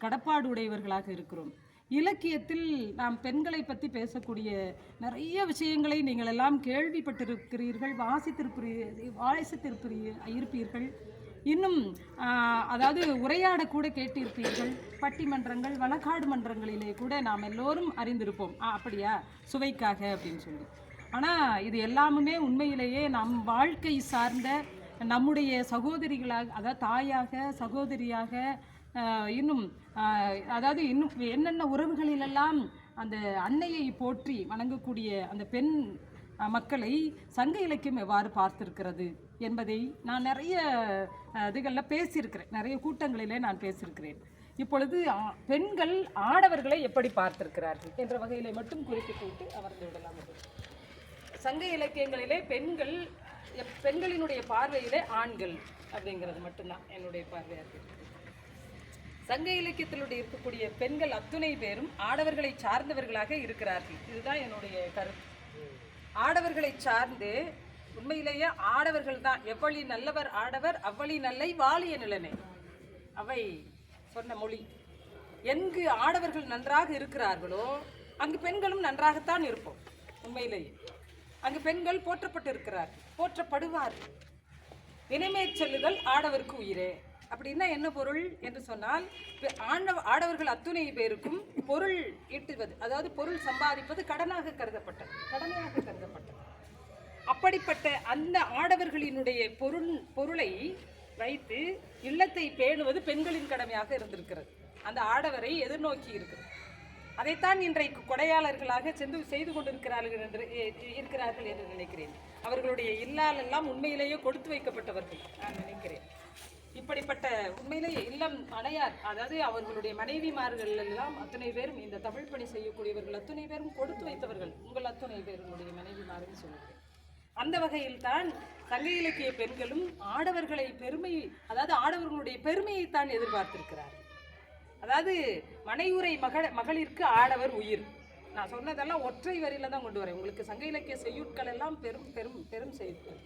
கடப்பாடு உடையவர்களாக இருக்கிறோம். இலக்கியத்தில் நாம் பெண்களை பற்றி பேசக்கூடிய நிறைய விஷயங்களை நீங்கள் எல்லாம் கேள்விப்பட்டிருக்கிறீர்கள், வாசித்திருப்பீர்கள், இன்னும் அதாவது உரையாடக்கூட கேட்டிருப்பீர்கள். பட்டிமன்றங்கள், வழக்காடு மன்றங்களிலே கூட நாம் எல்லோரும் அறிந்திருப்போம். அப்படியா, சுவைக்காக அப்படின்னு சொல்லி. ஆனால் இது எல்லாமுமே உண்மையிலேயே நம் வாழ்க்கை சார்ந்த நம்முடைய சகோதரிகளாக, அதாவது தாயாக, சகோதரியாக, இன்னும் அதாவது இன்னும் என்னென்ன உறவுகளிலெல்லாம் அந்த அன்னையை போற்றி வணங்கக்கூடிய அந்த பெண் மக்களை சங்க இலக்கியம் எவ்வாறு பார்த்திருக்கிறது என்பதை நான் நிறைய இதுகளில் பேசியிருக்கிறேன், நிறைய கூட்டங்களிலே நான் பேசியிருக்கிறேன். இப்பொழுது பெண்கள் ஆடவர்களை எப்படி பார்த்திருக்கிறார்கள் என்ற வகையிலே மட்டும் குறிப்பிட்டு அமர்ந்து விடலாம். சங்க இலக்கியங்களிலே பெண்களினுடைய பார்வையிலே ஆண்கள் அப்படிங்கிறது மட்டும்தான் என்னுடைய பார்வையாக இருக்கு. சங்க இலக்கியத்திலுடைய இருக்கக்கூடிய பெண்கள் அத்துணை பேரும் ஆடவர்களை சார்ந்தவர்களாக இருக்கிறார்கள். இதுதான் என்னுடைய கருத்து. ஆடவர்களை சார்ந்து உண்மையிலேயே ஆடவர்கள் தான். எவ்வளி நல்லவர் ஆடவர் அவ்வளி நல்லை வாழிய நிலனே அவை சொன்ன மொழி. எங்கு ஆடவர்கள் நன்றாக இருக்கிறார்களோ அங்கு பெண்களும் நன்றாகத்தான் இருப்போம். உண்மையிலேயே அங்கு பெண்கள் போற்றப்பட்டு இருக்கிறார், போற்றப்படுவார்கள். வினைமேற் செல்லுதல் ஆடவருக்கு உயிரே. அப்படின்னா என்ன பொருள் என்று சொன்னால், ஆடவர்கள் அத்துணை பேருக்கும் பொருள் ஈட்டுவது, அதாவது பொருள் சம்பாதிப்பது கடனாக கருதப்பட்டது. அப்படிப்பட்ட அந்த ஆடவர்களினுடைய பொருளை வைத்து இல்லத்தை பேணுவது பெண்களின் கடமையாக இருந்திருக்கிறது. அந்த ஆடவரை எதிர்நோக்கி இருக்கிறது. அதைத்தான் இன்றைக்கு கொடையாளர்களாக சென்று செய்து கொண்டிருக்கிறார்கள் என்று நினைக்கிறேன். அவர்களுடைய இல்லாலெல்லாம் உண்மையிலேயே கொடுத்து வைக்கப்பட்டவர்கள் நான் நினைக்கிறேன். இப்படிப்பட்ட உண்மையிலேயே இல்லம் அணையார், அதாவது அவர்களுடைய மனைவிமார்கள் எல்லாம் அத்தனை பேரும், இந்த தமிழ் பணி செய்யக்கூடியவர்கள் அத்தனை பேரும் கொடுத்து வைத்தவர்கள். உங்கள் அத்தனை பேருடைய மனைவிமார்கள் சொல்லுங்கள். அந்த வகையில் தான் சங்க இலக்கிய பெண்களும் ஆடவர்களை அதாவது ஆடவர்களுடைய பெருமையைத்தான் எதிர்பார்த்திருக்கிறார்கள். அதாவது மனையுரை மகளிருக்கு ஆடவர் உயிர். நான் சொன்னதெல்லாம் ஒற்றை வரியில தான் கொண்டு வரேன். உங்களுக்கு சங்க இலக்கிய செய்யுட்கள் எல்லாம் பெரும் பெரும் பெரும் செய்யுட்கள்.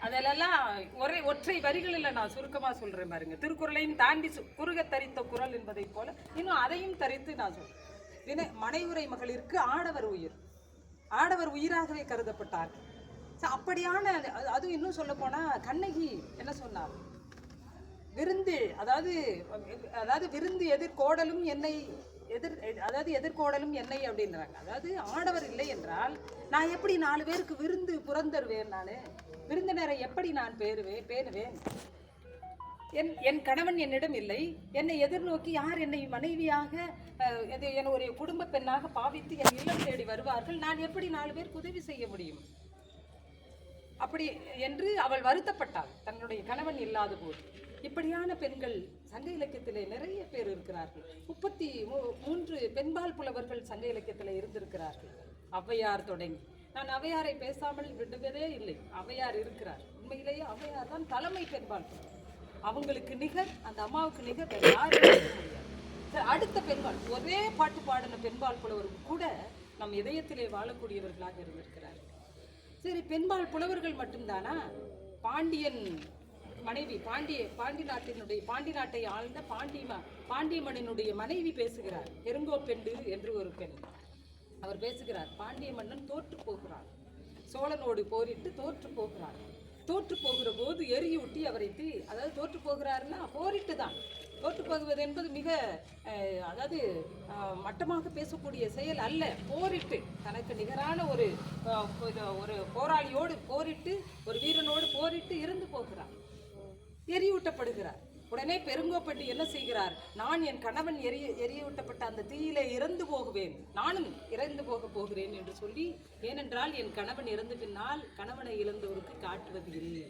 அதெல்லாம் ஒற்றை வரிகளில் நான் சுருக்கமாக சொல்கிறேன் பாருங்க. திருக்குறளையும் தாண்டி குறுக தரித்த குறள் என்பதை போல இன்னும் அதையும் தரித்து நான் சொல்றேன். மனையுரை மகளிருக்கு ஆடவர் உயிர், ஆடவர் உயிராகவே கருதப்பட்டார். அப்படியான அது இன்னும் சொல்ல போனா கண்ணகி என்ன சொன்னார்? விருந்து, அதாவது விருந்து எதிர்கோடலும் என்னை எதிர்கோடலும் என்னை அப்படின்றாங்க. அதாவது ஆடவர் இல்லை என்றால் நான் எப்படி 4 பேருக்கு விருந்து புறந்தருவேன்? நான் விருந்தினரை எப்படி நான் பேணுவேன்? என் கணவன் என்னிடம் இல்லை, என்னை எதிர்நோக்கி யார் என்னை மனைவியாக என் ஒரு குடும்ப பெண்ணாக பாவித்து என் இல்லம் தேடி வருவார்கள், நான் எப்படி 4 பேருக்கு உதவி செய்ய முடியும்? அப்படி என்று அவள் வருத்தப்பட்டாள் தன்னுடைய கணவன் இல்லாத போது. இப்படியான பெண்கள் சங்க இலக்கியத்திலே நிறைய பேர் இருக்கிறார்கள். 33 பெண்பால் புலவர்கள் சங்க இலக்கியத்தில் இருந்திருக்கிறார்கள். ஔவையார் தொடங்கி, நான் ஔவையாரை பேசாமல் விடுவதே இல்லை. ஔவையார் இருக்கிறார். உண்மையிலேயே ஔவையார் தான் தலைமை பெண்பால் புலவர். அவங்களுக்கு நிகர், அந்த அம்மாவுக்கு நிகர் யாரும் இருக்க முடியாது. அடுத்த பெண்பால், ஒரே பாட்டு பாடின பெண்பால் புலவரும் கூட நம் இதயத்திலே வாழக்கூடியவர்களாக இருந்திருக்கிறார்கள். சரி, பெண்பால் புலவர்கள் மட்டும்தானா? பாண்டியன் மனைவி, பாண்டி நாட்டை ஆழ்ந்த பாண்டியமன்னனுடைய மனைவி பேசுகிறார். பெருங்கோப்பெண்டு என்று ஒரு பெண், அவர் பேசுகிறார். பாண்டிய மன்னன் தோற்று போகிறார், சோழனோடு போரிட்டு தோற்று போகிறார். தோற்று போகிற போது எரியூட்டி அவரை அதாவது தோற்று போகிறாருன்னா போரிட்டு தான். தோற்று போகுவது என்பது மிக மட்டமாக பேசக்கூடிய செயல் அல்ல. போரிட்டு, தனக்கு நிகரான ஒரு போராளியோடு போரிட்டு, ஒரு வீரனோடு போரிட்டு இறந்து போகிறார், எரியூட்டப்படுகிறார். உடனே பெருங்கோப்பெண்டு என்ன செய்கிறார்? நான் என் கணவன் எரியூட்டப்பட்ட அந்த தீயிலே இறந்து போகுவேன், நானும் இறந்து போகிறேன் என்று சொல்லி, ஏனென்றால் என் கணவன் இறந்து பின்னால் கணவனை இழந்தவருக்கு காட்டுவது இல்லை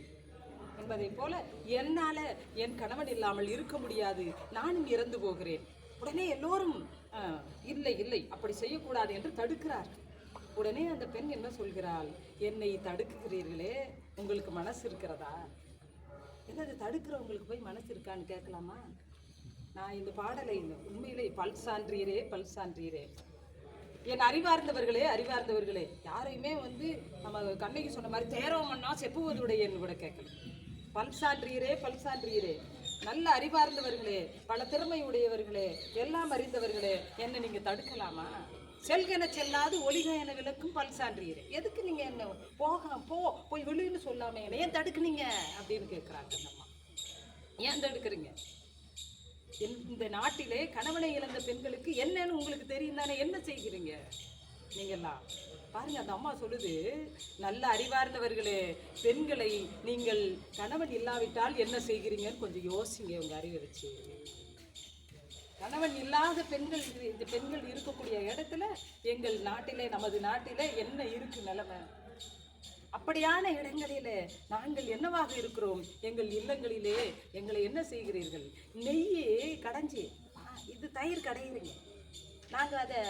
என்பதை போல, என்னால என் கணவன் இல்லாமல் இருக்க முடியாது, நானும் இறந்து போகிறேன். உடனே எல்லோரும் இல்லை இல்லை அப்படி செய்யக்கூடாது என்று தடுக்கிறார். உடனே அந்த பெண் என்ன சொல்கிறாள்? என்னை தடுக்குகிறீர்களே, உங்களுக்கு மனசு இருக்கிறதா? என்னது தடுக்கிறவங்களுக்கு போய் மனசு இருக்கான்னு கேட்கலாமா? நான் இந்த பாடலை உண்மையிலே பல்சான்றீரே என் அறிவார்ந்தவர்களே யாரையுமே நம்ம கண்ணகி சொன்ன மாதிரி தேரோமன்னா செப்புவதுடையன்னு கூட கேட்கல. பல்சான்றீரே நல்ல அறிவார்ந்தவர்களே, பல திறமை உடையவர்களே, எல்லாம் அறிந்தவர்களே, என்ன நீங்க தடுக்கலாமா? செல்கென செல்லாது ஒளிக என விளக்கும் பல்சான்றீரே. எதுக்கு நீங்க என்ன போய் விழுன்னு சொல்லாம என்ன ஏன் தடுக்குனீங்க அப்படின்னு கேட்கிறாங்க. அம்மா, ஏன் தடுக்கிறீங்க? இந்த நாட்டிலே கணவனை இழந்த பெண்களுக்கு என்னன்னு உங்களுக்கு தெரியும் தானே, என்ன செய்கிறீங்க நீங்கெல்லாம்? பாருங்க, அந்த அம்மா சொல்லுது, நல்ல அறிவார்ந்தவர்களே, பெண்களை நீங்கள் கணவன் இல்லாவிட்டால் என்ன செய்கிறீங்கன்னு கொஞ்சம் யோசிங்க உங்க அறிவை வச்சு. கணவன் இல்லாத பெண்கள் இருக்கக்கூடிய இடத்துல எங்கள் நாட்டிலே, நமது நாட்டிலே என்ன இருக்கு நிலைமை? அப்படியான இடங்களிலே நாங்கள் என்னவாக இருக்கிறோம்? எங்கள் இல்லங்களிலே எங்களை என்ன செய்கிறீர்கள்? நெய்யே கடைஞ்சி இது தயிர் கடையிறீங்க, நாங்கள் அதை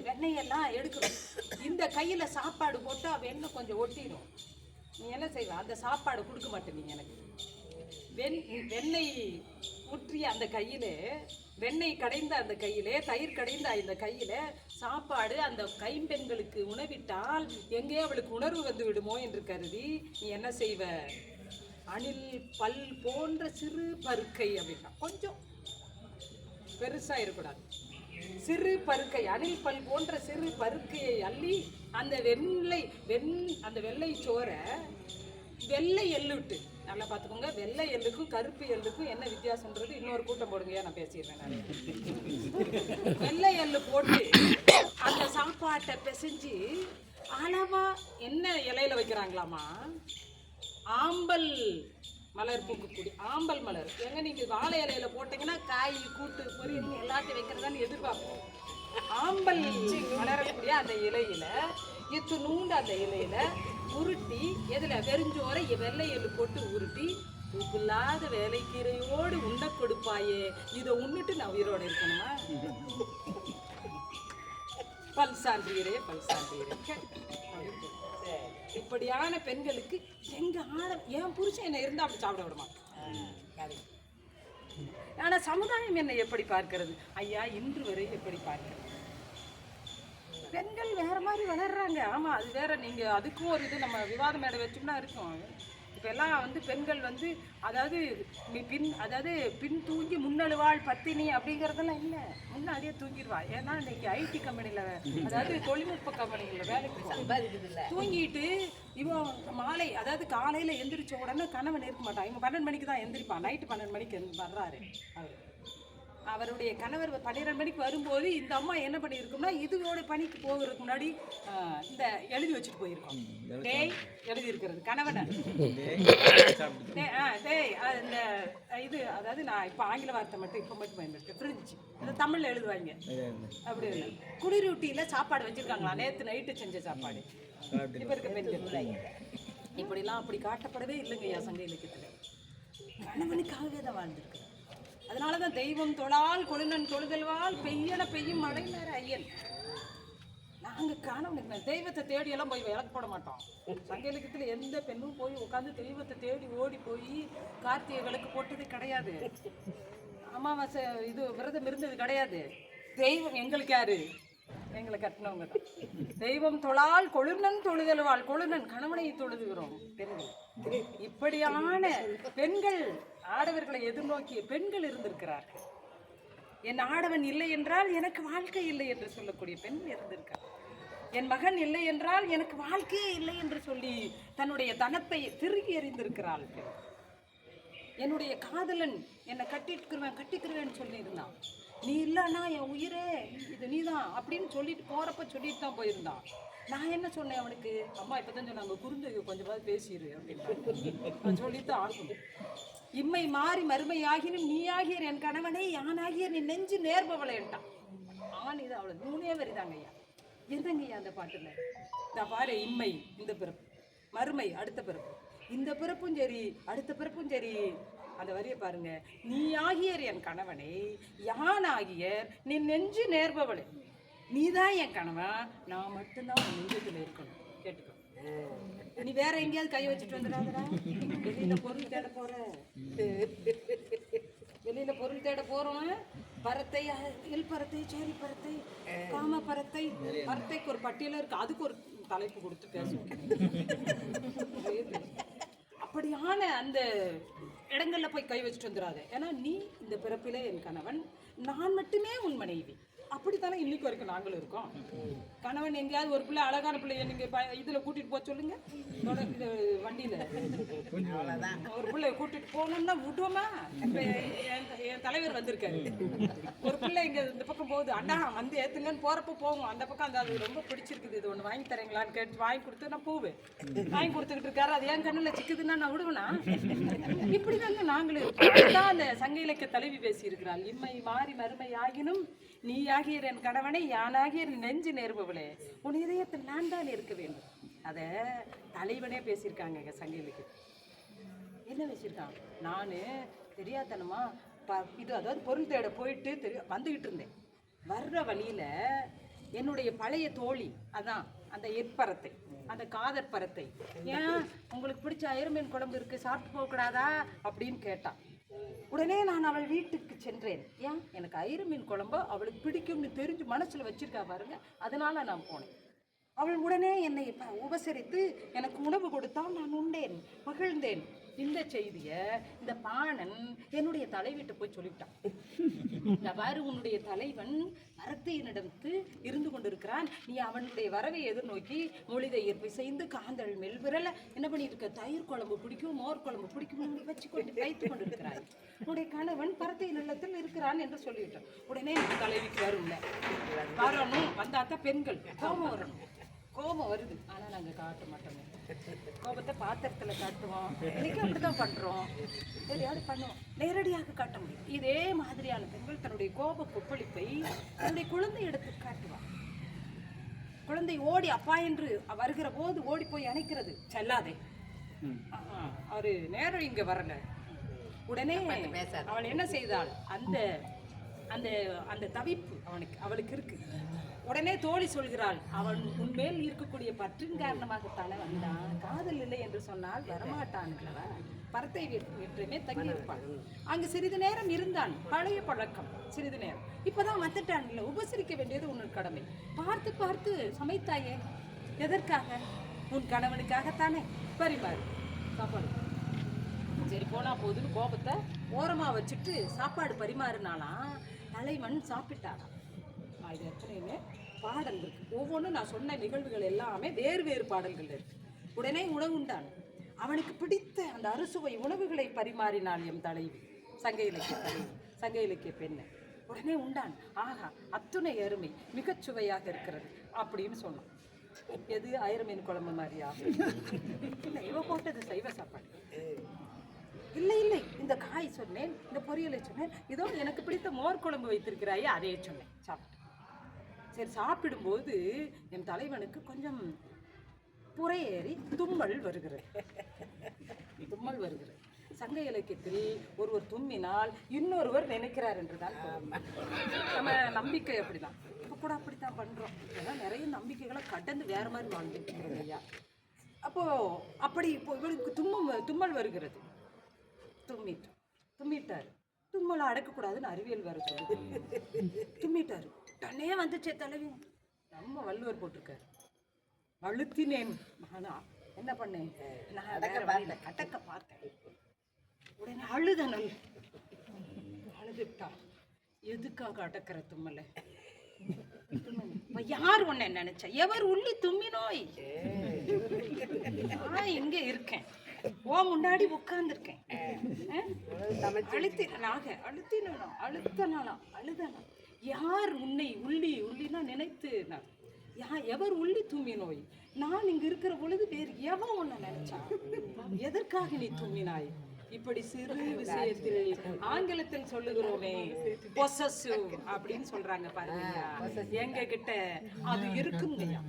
வெண்ணெயெல்லாம் எடுக்கிறோம். இந்த கையில் சாப்பாடு போட்டால் வெண்ணெய் கொஞ்சம் ஒட்டிடும், நீ என்ன செய்வ? அந்த சாப்பாடு கொடுக்க மாட்டேன். நீங்கள் எனக்கு வெண்ணெய் ஊற்றிய அந்த கையில் வெண்ணெய் கடைந்த அந்த கையிலே, தயிர் கடைந்த அந்த கையில சாப்பாடு அந்த கைம்பெண்களுக்கு உணவிட்டால் எங்கே அவளுக்கு உணர்வு வந்து விடுமோ என்று கருதி நீ என்ன செய்வ? அணில் பல் போன்ற சிறு பருக்கை அப்படின்னா, கொஞ்சம் பெருசா இருக்கக்கூடாது, சிறு பருக்கை, அணில் பல் போன்ற சிறு பருக்கையை அள்ளி அந்த அந்த வெள்ளை சோறை வெள்ளை எள்ளுட்டு, நல்லா பார்த்துக்கோங்க, வெள்ளை எள்ளுக்கும் கருப்பு எள்ளுக்கும் என்ன வித்தியாசம்ன்றது இன்னொரு கூட்டம் போடுங்க, நான் பேசிடுறேன். நான் வெள்ளை எள்ளு போட்டு அந்த சாப்பாட்டை பிசைஞ்சு அளவா என்ன இலையில வைக்கிறாங்களாமா? ஆம்பல் மலர் பூக்கக்கூடிய ஆம்பல் மலர். எங்க நீங்க வாழை இலையில போட்டீங்கன்னா காய் கூட்டு பொரியல் எல்லாத்தையும் வைக்கிறதான்னு எதிர்பார்ப்போம். ஆம்பல் மலரக்கூடிய அந்த இலையில நூண்டு அந்த இலையில உருட்டி, எதுல வெறிஞ்சோரை வெள்ளை எள்ளு போட்டு உருட்டி, இல்லாத வேலைக்கீரையோடு உண்ண கொடுப்பாயே, இதை உண்ணுட்டு நான் உயிரோடு இருக்கணுமா? பல்சான்றீரே பல்சான்றீரே. இப்படியான பெண்களுக்கு எங்க என் புருஷன் என்ன இருந்தா அப்படி சாப்பிட விடுமா? ஆனா சமுதாயம் என்னை எப்படி பார்க்கிறது ஐயா? இன்று வரை எப்படி பார்க்கிறது? பெண்கள் வேற மாதிரி வளர்றாங்க. ஆமா, அது வேற. நீங்க அதுக்கும் ஒரு இது நம்ம விவாத மேடை வச்சோம்னா இருக்கும். இப்போ எல்லாம் வந்து பெண்கள் வந்து அதாவது பின் தூங்கி முன்னழுவாள் பத்தினி அப்படிங்கிறதெல்லாம் இல்லை, முன்னாடியே தூங்கிடுவா. ஏன்னா இன்னைக்கு ஐடி கம்பெனியில், அதாவது தொழில்நுட்ப கம்பெனிகளில் வேலைக்கு தூங்கிட்டு இவன் மாலை, அதாவது காலையில் எந்திரிச்ச உடனே கணவன் இருக்க மாட்டான். இவன் 12 மணிக்கு தான் எந்திரிப்பான். நைட்டு 12 மணிக்கு வர்றாரு அவருடைய கணவர் 12 மணிக்கு வரும்போது இந்த அம்மா என்ன பண்ணியிருக்கோம்னா, இதோட பணிக்கு போகிறதுக்கு முன்னாடி இந்த எழுதி வச்சுட்டு போயிருக்கோம். டேய் எழுதி இருக்கிறது கணவனை டேய் இந்த இது, அதாவது நான் இப்போ ஆங்கில வார்த்தை மட்டும் இப்போ மட்டும் பயன்படுத்தேன், ஃப்ரிட்ஜ் இந்த தமிழில் எழுதுவாங்க. அப்படி இல்லை, குளிரூட்டியில் சாப்பாடு வச்சுருக்காங்களா, நேற்று நைட்டு செஞ்ச சாப்பாடு. இப்போ இருக்க பெண்கள் இப்படிலாம் அப்படி காட்டப்படவே இல்லைங்க ஐயா சங்க இலக்கியத்தில். கணவனுக்காகவே தான் வாழ்ந்துருக்கு. அதனால தான் தெய்வம் தொழால் கொழுநன் தொழுதல்வால் பெய்யன பெய்யும் மழை நேர ஐயன். நாங்கள் கணவனுக்கு தெய்வத்தை தேடியெல்லாம் போய் விளக்கு போட மாட்டோம். சங்க இலக்கியத்தில் எந்த பெண்ணும் போய் உட்காந்து தெய்வத்தை தேடி ஓடி போய் கார்த்திகை விளக்கு போட்டது கிடையாது. அமாவாசை இது விரதம் இருந்தது கிடையாது. தெய்வம் எங்களுக்கு யாரு? எங்களை கட்டினவங்க தான். தெய்வம் தொழால் கொழுநன் தொழுதல்வாள், கொழுநன் கணவனை தொழுதுகிறோம் பெண்கள். இப்படியான பெண்கள், ஆடவர்களை எதிர்நோக்கிய பெண்கள் இருந்திருக்கிறார்கள். என் ஆடவன் இல்லை என்றால் எனக்கு வாழ்க்கை இல்லை என்று சொல்லக்கூடிய பெண் இருந்திருக்கிறார். என் மகன் இல்லை என்றால் எனக்கு வாழ்க்கையே இல்லை என்று சொல்லி தன்னுடைய தனத்தை திருகி எறிந்திருக்கிறாள். என்னுடைய காதலன் என்னை கட்டிக்கிறவேன்னு சொல்லியிருந்தான். நீ இல்லைன்னா என் உயிரே இது நீதான் அப்படின்னு சொல்லிட்டு போகிறப்ப சொல்லிட்டு தான் போயிருந்தான். நான் என்ன சொன்னேன் அவனுக்கு? அம்மா இப்போ தான் சொன்னாங்க, குறுந்தொகை கொஞ்சமாவது பேசிடு அப்படின்னு. நான் சொல்லித்தான் ஆகணும். இம்மை மாறி மறுமை ஆகினும் நீ ஆகியர் என் கணவனை, யானாகிய நீ நெஞ்சு நேர்பவளைன்ட்டான். ஆண் இது அவ்வளோ 3 வரிதாங்க ஐயா. எந்தங்கய்யா அந்த பாட்டில்? இந்த பாரு, இம்மை இந்த பிறப்பு, மறுமை அடுத்த பிறப்பு, இந்த பிறப்பும் சரி அடுத்த பிறப்பும் சரி. அந்த வரியை பாருங்க. நீ ஆகியர் என் கணவனை, யான் ஆகியர் நீ நெஞ்சு நேர்பவளே. நீ தான் என் கணவன், நான் மட்டும்தான் உன் நெஞ்சத்தில் இருக்கணும். கேட்டுக்கோ. நீ வேற எங்கேயாவது கை வச்சுட்டு வந்துடாதடா. வெளியில பொருள் தேட போற, வெளியில பொருள் தேட போறோம். பரத்தை, இல் பரத்தை, சேரி பரத்தை, காம பரத்தை, பரத்தைக்கு ஒரு பட்டியல இருக்கு, அதுக்கு ஒரு தலைப்பு கொடுத்து பேசுவோம். அப்படியான அந்த இடங்கள்ல போய் கை வச்சுட்டு வந்துடாத. ஏன்னா நீ இந்த பிறப்பிலே என் கணவன், நான் மட்டுமே உன் மனைவி. அப்படித்தானே இன்னைக்கு வரைக்கும் நாங்களும் இருக்கோம். கணவன் எங்கேயாவது ஒரு பிள்ளை, அழகான பிள்ளைய நீங்க இதுல கூட்டிட்டு போக சொல்லுங்க, இது வண்டியில ஒரு பிள்ளைய கூட்டிட்டு போகணும்னா விடுவோமா? என் தலைவர் வந்திருக்காரு, ஒரு பிள்ளை இங்க இந்த பக்கம் போகுது, அண்ணா வந்து ஏத்துங்கன்னு போறப்ப போவோம். அந்த பக்கம் அந்த அது ரொம்ப பிடிச்சிருக்குது, இது ஒண்ணு வாங்கி தரீங்களான்னு கேட்டு வாங்கி கொடுத்து நான் போவேன். வாங்கி கொடுத்துக்கிட்டு இருக்காரு, அது என் கண்ணுல சிக்குதுன்னா நான் விடுவேனா? இப்படிதாங்க நாங்களும் இருக்கோம். அதுதான் அந்த சங்க இலக்கிய தலைவி பேசி இருக்கிறாள். இம்மை மாறி மறுமை ஆகினும் நீ ஆகியர் என் கணவனை, யானாகிய நெஞ்சு நேர்பவளே, உன் இதயத்தில் நான் தான் இருக்க வேண்டும். அதை தலைவனே பேசியிருக்காங்க சங்க இலக்கியம். என்ன பேசியிருக்கான்? நான் தெரியாதனமா இது, அதாவது பொருள் தேட போயிட்டு வந்துக்கிட்டு இருந்தேன். வர்ற வழியில என்னுடைய பழைய தோழி, அதான் அந்த எற்பரத்தை, அந்த காதற்பரத்தை, ஏன் உங்களுக்கு பிடிச்ச அயர்மீன் குழம்பு இருக்கு, சாப்பிட்டு போகக்கூடாதா அப்படின்னு கேட்டான். உடனே நான் அவள் வீட்டுக்கு சென்றேன். ஏன், எனக்கு ஐரு மீன் குழம்பு அவளுக்கு பிடிக்கும்னு தெரிஞ்சு மனசில் வச்சிருக்கா பாருங்க, அதனால நான் போனேன். அவள் உடனே என்னை உபசரித்து எனக்கு உணவு கொடுத்தால் நான் உண்டேன், மகிழ்ந்தேன். இந்த செய்தியை இந்த பாணன் என்னுடைய தலைவிட்டு போய் சொல்லிவிட்டான். பாரு, உன்னுடைய தலைவன் மரத்தையினிடத்து இருந்து கொண்டிருக்கிறான், நீ அவனுடைய வரவை எதிர்நோக்கி மொழிதையர் பிசைந்து காந்தல் மெல்விரல என்ன பண்ணியிருக்க, தயிர் குழம்பு பிடிக்கும், மோர் குழம்பு பிடிக்கும் வச்சுக்கொண்டு வைத்து கொண்டிருக்கிறாய். உன்னுடைய கணவன் பரத்தை நிலத்தில் இருக்கிறான் என்று சொல்லிவிட்டான். உடனே தலைவிக்கு வரும்ல, வரணும், வந்தாத்தான் பெண்கள் கோபம் வரணும். கோபம் வருது, ஆனால் நாங்கள் காட்ட மாட்டோம். கோபத்தை பாத்திரத்தில் காட்டுவோம், இன்னைக்கு அப்படிதான் பண்ணுறோம், எதையாவது பண்ணுவோம், நேரடியாக காட்ட முடியும். இதே மாதிரியான பெண்கள் தன்னுடைய கோப கொப்பளிப்பை தன்னுடைய குழந்தை எடுத்து காட்டுவான். குழந்தை ஓடி அப்பா என்று வருகிற போது ஓடி போய் அணைக்கிறது, செல்லாதே, அவரு நேரம் இங்கே வரல. உடனே அவள் என்ன செய்தாள், அந்த அந்த அந்த தவிப்பு அவளுக்கு இருக்கு. உடனே தோழி சொல்கிறாள், அவன் உன்மேல் இருக்கக்கூடிய பற்றின் காரணமாகத்தானே வந்தான், காதல் இல்லை என்று சொன்னால் வரமாட்டான், பரத்தை வீட்டுமே தங்கி இருப்பான். அங்கு சிறிது நேரம் இருந்தான், பழைய பழக்கம், சிறிது நேரம். இப்பதான் வந்துட்டான், இல்லை உபசரிக்க வேண்டியது உன் கடமை. பார்த்து பார்த்து சமைத்தாயே, எதற்காக, உன் கணவனுக்காகத்தானே, பரிமாறு சாப்பாடு. சரி போனா போதுன்னு கோபத்தை ஓரமா வச்சுட்டு சாப்பாடு பரிமாறினாலாம். தலைவன் சாப்பிட்டாராம். இது எத்தனையுமே பாடல் இருக்கு, ஒவ்வொன்றும் நான் சொன்ன நிகழ்வுகள் எல்லாமே வேறு வேறு பாடல்கள் இருக்கு. உடனே உணவுண்டான், அவனுக்கு பிடித்த அந்த அறுசுவை உணவுகளை பரிமாறினாள் எம் தலைவி, சங்க இலக்கிய தலைவி, சங்க இலக்கிய பெண்ணை. உடனே உண்டான், ஆகா அத்துணை அருமை, மிகச்சுவையாக இருக்கிறது அப்படின்னு சொன்னான். எது, ஐர மீன் குழம்பு மாதிரியா? இல்லை, இவ போட்டது சைவ சாப்பாடு. இல்லை இல்லை, இந்த காய் சொன்னேன், இந்த பொரியலை சொன்னேன், இதோ எனக்கு பிடித்த மோர் குழம்பு வைத்திருக்கிறாயே அதே சொன்னேன். சாப்பிட்டேன். சரி, சாப்பிடும்போது என் தலைவனுக்கு கொஞ்சம் புறையேறி தும்மல் வருகிறது. தும்மல் வருகிறது. சங்க இலக்கியத்தில் ஒருவர் தும்மினால் இன்னொருவர் நினைக்கிறார் என்றுதான் நம்ம நம்பிக்கை. அப்படிதான் இப்போ கூட அப்படித்தான் பண்ணுறோம். ஏன்னா நிறைய நம்பிக்கைகளை கடந்து வேற மாதிரி வாழ்ந்துட்டு இருக்கிறோம் ஐயா. அப்போது அப்படி இப்போ இவருக்கு தும்மல் வருகிறது. தும்மிட்டார். தும்மலை அடக்கக்கூடாதுன்னு அறிவியல் வேறு சொல்லுது. தும்மிட்டார். உடனே வந்துச்சே தலைவி, நம்ம வள்ளுவர் போட்டிருக்காரு, அழுத்தினேன். நானா என்ன பண்ணேன், நான் அடக்க பார்த்தேன். உடனே அழுதனல், அழுதுட்டா. எதுக்காக அடக்கிற தும்மலை? யார் உன்னை நினைச்ச, எவர் உள்ளி தும்மி நோய், நான் எங்க இருக்கேன், ஓ முன்னாடி உட்கார்ந்துருக்கேன், அழுதனா, யார் உன்னை உள்ளினா நினைத்து, எவர் உள்ளி தும்மி நோய், நான் இங்க இருக்கிற பொழுது வேறு எவன் உன்னை நினைச்சா, எதற்காக நீ தும்மினாய்? இப்படி சிறு விஷயத்தில் ஆங்கிலத்தில் சொல்லுகிறோமே பொசசிவ் அப்படின்னு சொல்றாங்க பாருங்க, எங்க கிட்ட அது இருக்குங்கய்யா.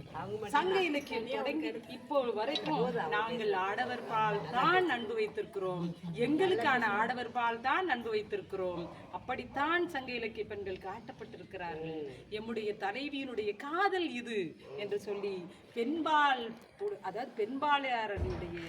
சங்க இலக்கியம் தொடங்கி இப்போ வரைக்கும் நாங்கள் ஆடவர் பால் தான் அன்பு வைத்திருக்கிறோம், எங்களுக்கான ஆடவர் பால் தான் அன்பு வைத்திருக்கிறோம். அப்படித்தான் சங்க இலக்கிய பெண்கள் காட்டப்பட்டிருக்கிறார்கள். எம்முடைய தலைவியினுடைய காதல் இது என்று சொல்லி பெண்பால், அதாவது பெண்பாளையாரனுடைய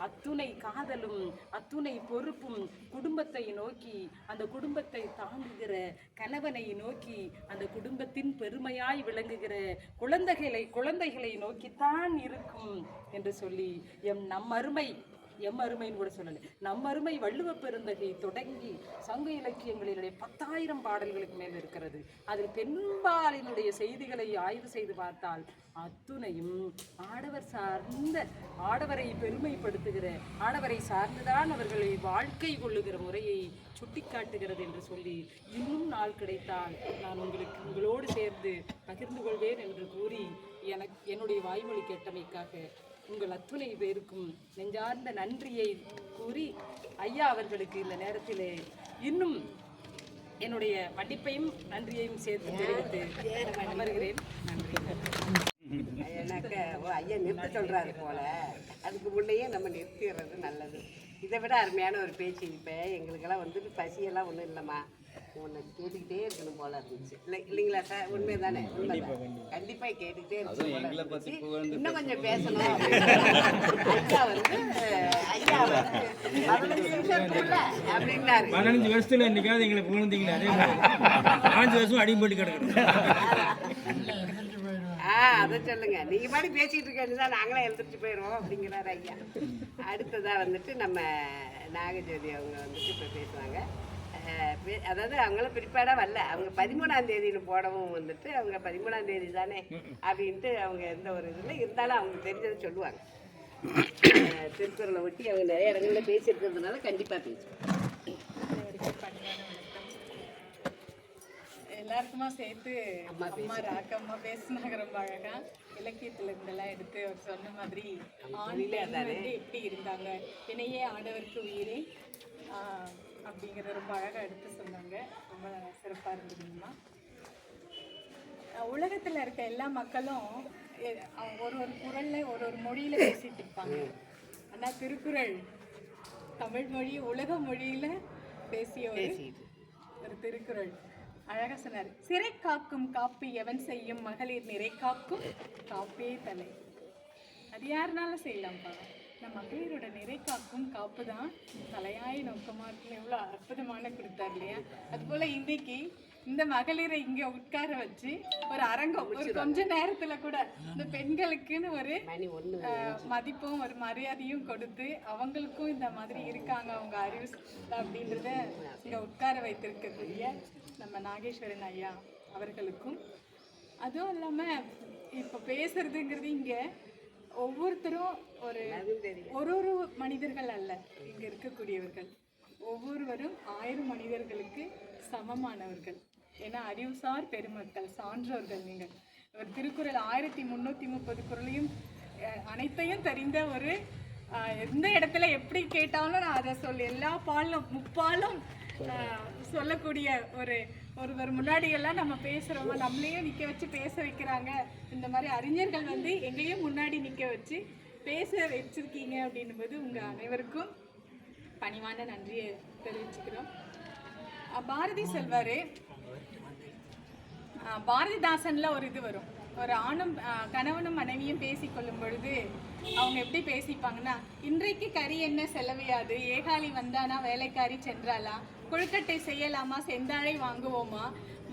அத்துணை காதலும் அத்துணை பொறுப்பும் குடும்பத்தை நோக்கி, அந்த குடும்பத்தை தாங்குகிற கணவனை நோக்கி, அந்த குடும்பத்தின் பெருமையாய் விளங்குகிற குழந்தைகளை நோக்கித்தான் இருக்கும் என்று சொல்லி எம் அருமைன்னு கூட சொல்லலை, நம் அருமை வள்ளுவ பெருந்தகை தொடங்கி சங்க இலக்கியங்களினுடைய 10,000 பாடல்களுக்கு மேல் இருக்கிறது. அதில் பெண்பாலினுடைய செய்திகளை ஆய்வு செய்து பார்த்தால் அத்துணையும் ஆடவர் சார்ந்த, ஆடவரை பெருமைப்படுத்துகிற, ஆடவரை சார்ந்துதான் அவர்களை வாழ்க்கை கொள்ளுகிற முறையை சுட்டிக்காட்டுகிறது என்று சொல்லி, இன்னும் நாள் கிடைத்தால் நான் உங்களோடு சேர்ந்து பகிர்ந்து கொள்வேன் என்று கூறி, என்னுடைய வாய்மொழி கேட்டமைக்காக உங்கள் அத்துணை பேருக்கும் நெஞ்சார்ந்த நன்றியை கூறி, ஐயா அவர்களுக்கு இந்த நேரத்தில் இன்னும் என்னுடைய மன்னிப்பையும் நன்றியையும் சேர்த்து தெரிவித்து அமர்கிறேன். நன்றி. எனக்கு ஐயா நிறுத்த சொல்கிறாரு போல, அதுக்கு முன்னையே நம்ம நிறுத்திடுறது நல்லது. இதை விட அருமையான ஒரு பேச்சு. இப்போ எங்களுக்கெல்லாம் வந்துட்டு பசியெல்லாம் ஒன்றும் இல்லைம்மா, உன்னை கேட்டுக்கிட்டே இருக்கணும் போல இருந்துச்சு. இல்லைங்களா சார்? உண்மை தானே? கண்டிப்பாக கேட்டுக்கிட்டே இருக்கணும் போல இருந்துச்சு. இன்னும் கொஞ்சம் பேசணும் ஐயா வந்து 15 நிமிஷத்துக்குள்ள அப்படின்னாரு. 15 வருஷத்துல இன்னைக்காவது எங்களை புகழ்ந்தீங்களா? அதே மாதிரி 5 வருஷம் அடிபட்டு கிடக்குது. அதை சொல்லுங்க. நீங்க மாதிரி பேசிட்டு இருக்கா நாங்களே எழுந்திரிச்சு போயிடுவோம் அப்படிங்கிறாரு ஐயா. அடுத்ததா வந்துட்டு நம்ம நாகஜோதி அவங்க வந்துட்டு இப்போ பேசுவாங்க. அதாவது அவங்களும் ப்ரிப்பேர்டாக வரல. அவங்க 13ஆம் தேதியில் போடவும் வந்துட்டு அவங்க 13ஆம் தேதி தானே அப்படின்ட்டு அவங்க எந்த ஒரு இதில் இருந்தாலும் அவங்க தெரிஞ்சதை சொல்லுவாங்க. திருக்குறளை ஒட்டி அவங்க நிறைய இடங்களில் பேசியிருக்கிறதுனால கண்டிப்பாக பேசுவாங்க. எல்லாருக்குமா சேர்த்து அம்மா ராக்கம்மா பேசினாங்க ரொம்ப அழகா. இலக்கியத்துல இருந்தெல்லாம் எடுத்து அவர் சொன்ன மாதிரி ஆண் பெண் வந்து எப்படி இருந்தாங்க, இணையே ஆடவருக்கு உயிரே அப்படிங்கிறத ரொம்ப அழகா எடுத்து சொன்னாங்க. ரொம்ப சிறப்பாக இருந்ததுங்கம்மா. உலகத்தில் இருக்க எல்லா மக்களும் ஒரு ஒரு குரலில் ஒரு ஒரு மொழியில் பேசிட்டு இருப்பாங்க. ஆனால் திருக்குறள் தமிழ் மொழி உலக மொழியில் பேசிய ஒரு திருக்குறள். அழகாக சொன்னார். சிறை காக்கும் காப்பு எவன் செய்யும் மகளிர் நிறை காக்கும் காப்பே தலை. அது யாருனாலும் செய்யலாம்ப்பா. நம்ம மகளிரோட நிறை காக்கும் காப்பு தான் தலையாய நோக்கமாக இருக்குன்னு எவ்வளோ அற்புதமான கொடுத்தார் இல்லையா? அதுபோல் இன்னைக்கு இந்த மகளிரை இங்கே உட்கார வச்சு ஒரு அரங்கம், ஒரு கொஞ்ச நேரத்தில் கூட இந்த பெண்களுக்குன்னு ஒரு மதிப்பும் ஒரு மரியாதையும் கொடுத்து அவங்களுக்கும் இந்த மாதிரி இருக்காங்க அவங்க அறிவு அப்படின்றத இங்கே உட்கார வைத்திருக்கக்கூடிய நம்ம நாகேஸ்வரன் ஐயா அவர்களுக்கும், அதுவும் இல்லாமல் இப்போ பேசுறதுங்கிறது இங்கே ஒவ்வொருத்தரும் ஒரு மனிதர்கள் அல்ல, இங்கே இருக்கக்கூடியவர்கள் ஒவ்வொருவரும் 1000 மனிதர்களுக்கு சமமானவர்கள். ஏன்னா அறிவுசார் பெருமக்கள், சான்றோர்கள் நீங்கள். ஒரு திருக்குறள் 1330 குறளையும் அனைத்தையும் தெரிந்த ஒரு எந்த இடத்துல எப்படி கேட்டாலும் நான் அதை எல்லா பாலும் முப்பாலும் சொல்லக்கூடிய ஒருவர் முன்னாடியெல்லாம் நம்ம பேசுகிறோமா, நம்மளையும் நிற்க வச்சு பேச வைக்கிறாங்க. இந்த மாதிரி அறிஞர்கள் வந்து எங்கேயும் முன்னாடி நிற்க வச்சு பேச வச்சிருக்கீங்க அப்படின்னும்போது உங்கள் அனைவருக்கும் பணிவான நன்றியை தெரிவிச்சுக்கிறோம். பாரதி செல்வார், பாரதிதாசன்ல ஒரு இது வரும், ஒரு ஆணும் கணவனும் மனைவியும் பேசிக்கொள்ளும் பொழுது அவங்க எப்படி பேசிப்பாங்கன்னா, இன்றைக்கு கறி என்ன செலவையாது, ஏகாலி வந்தானா வேலைக்காரி சென்றாளா, கொழுக்கட்டை செய்யலாமா செந்தாழை வாங்குவோமா,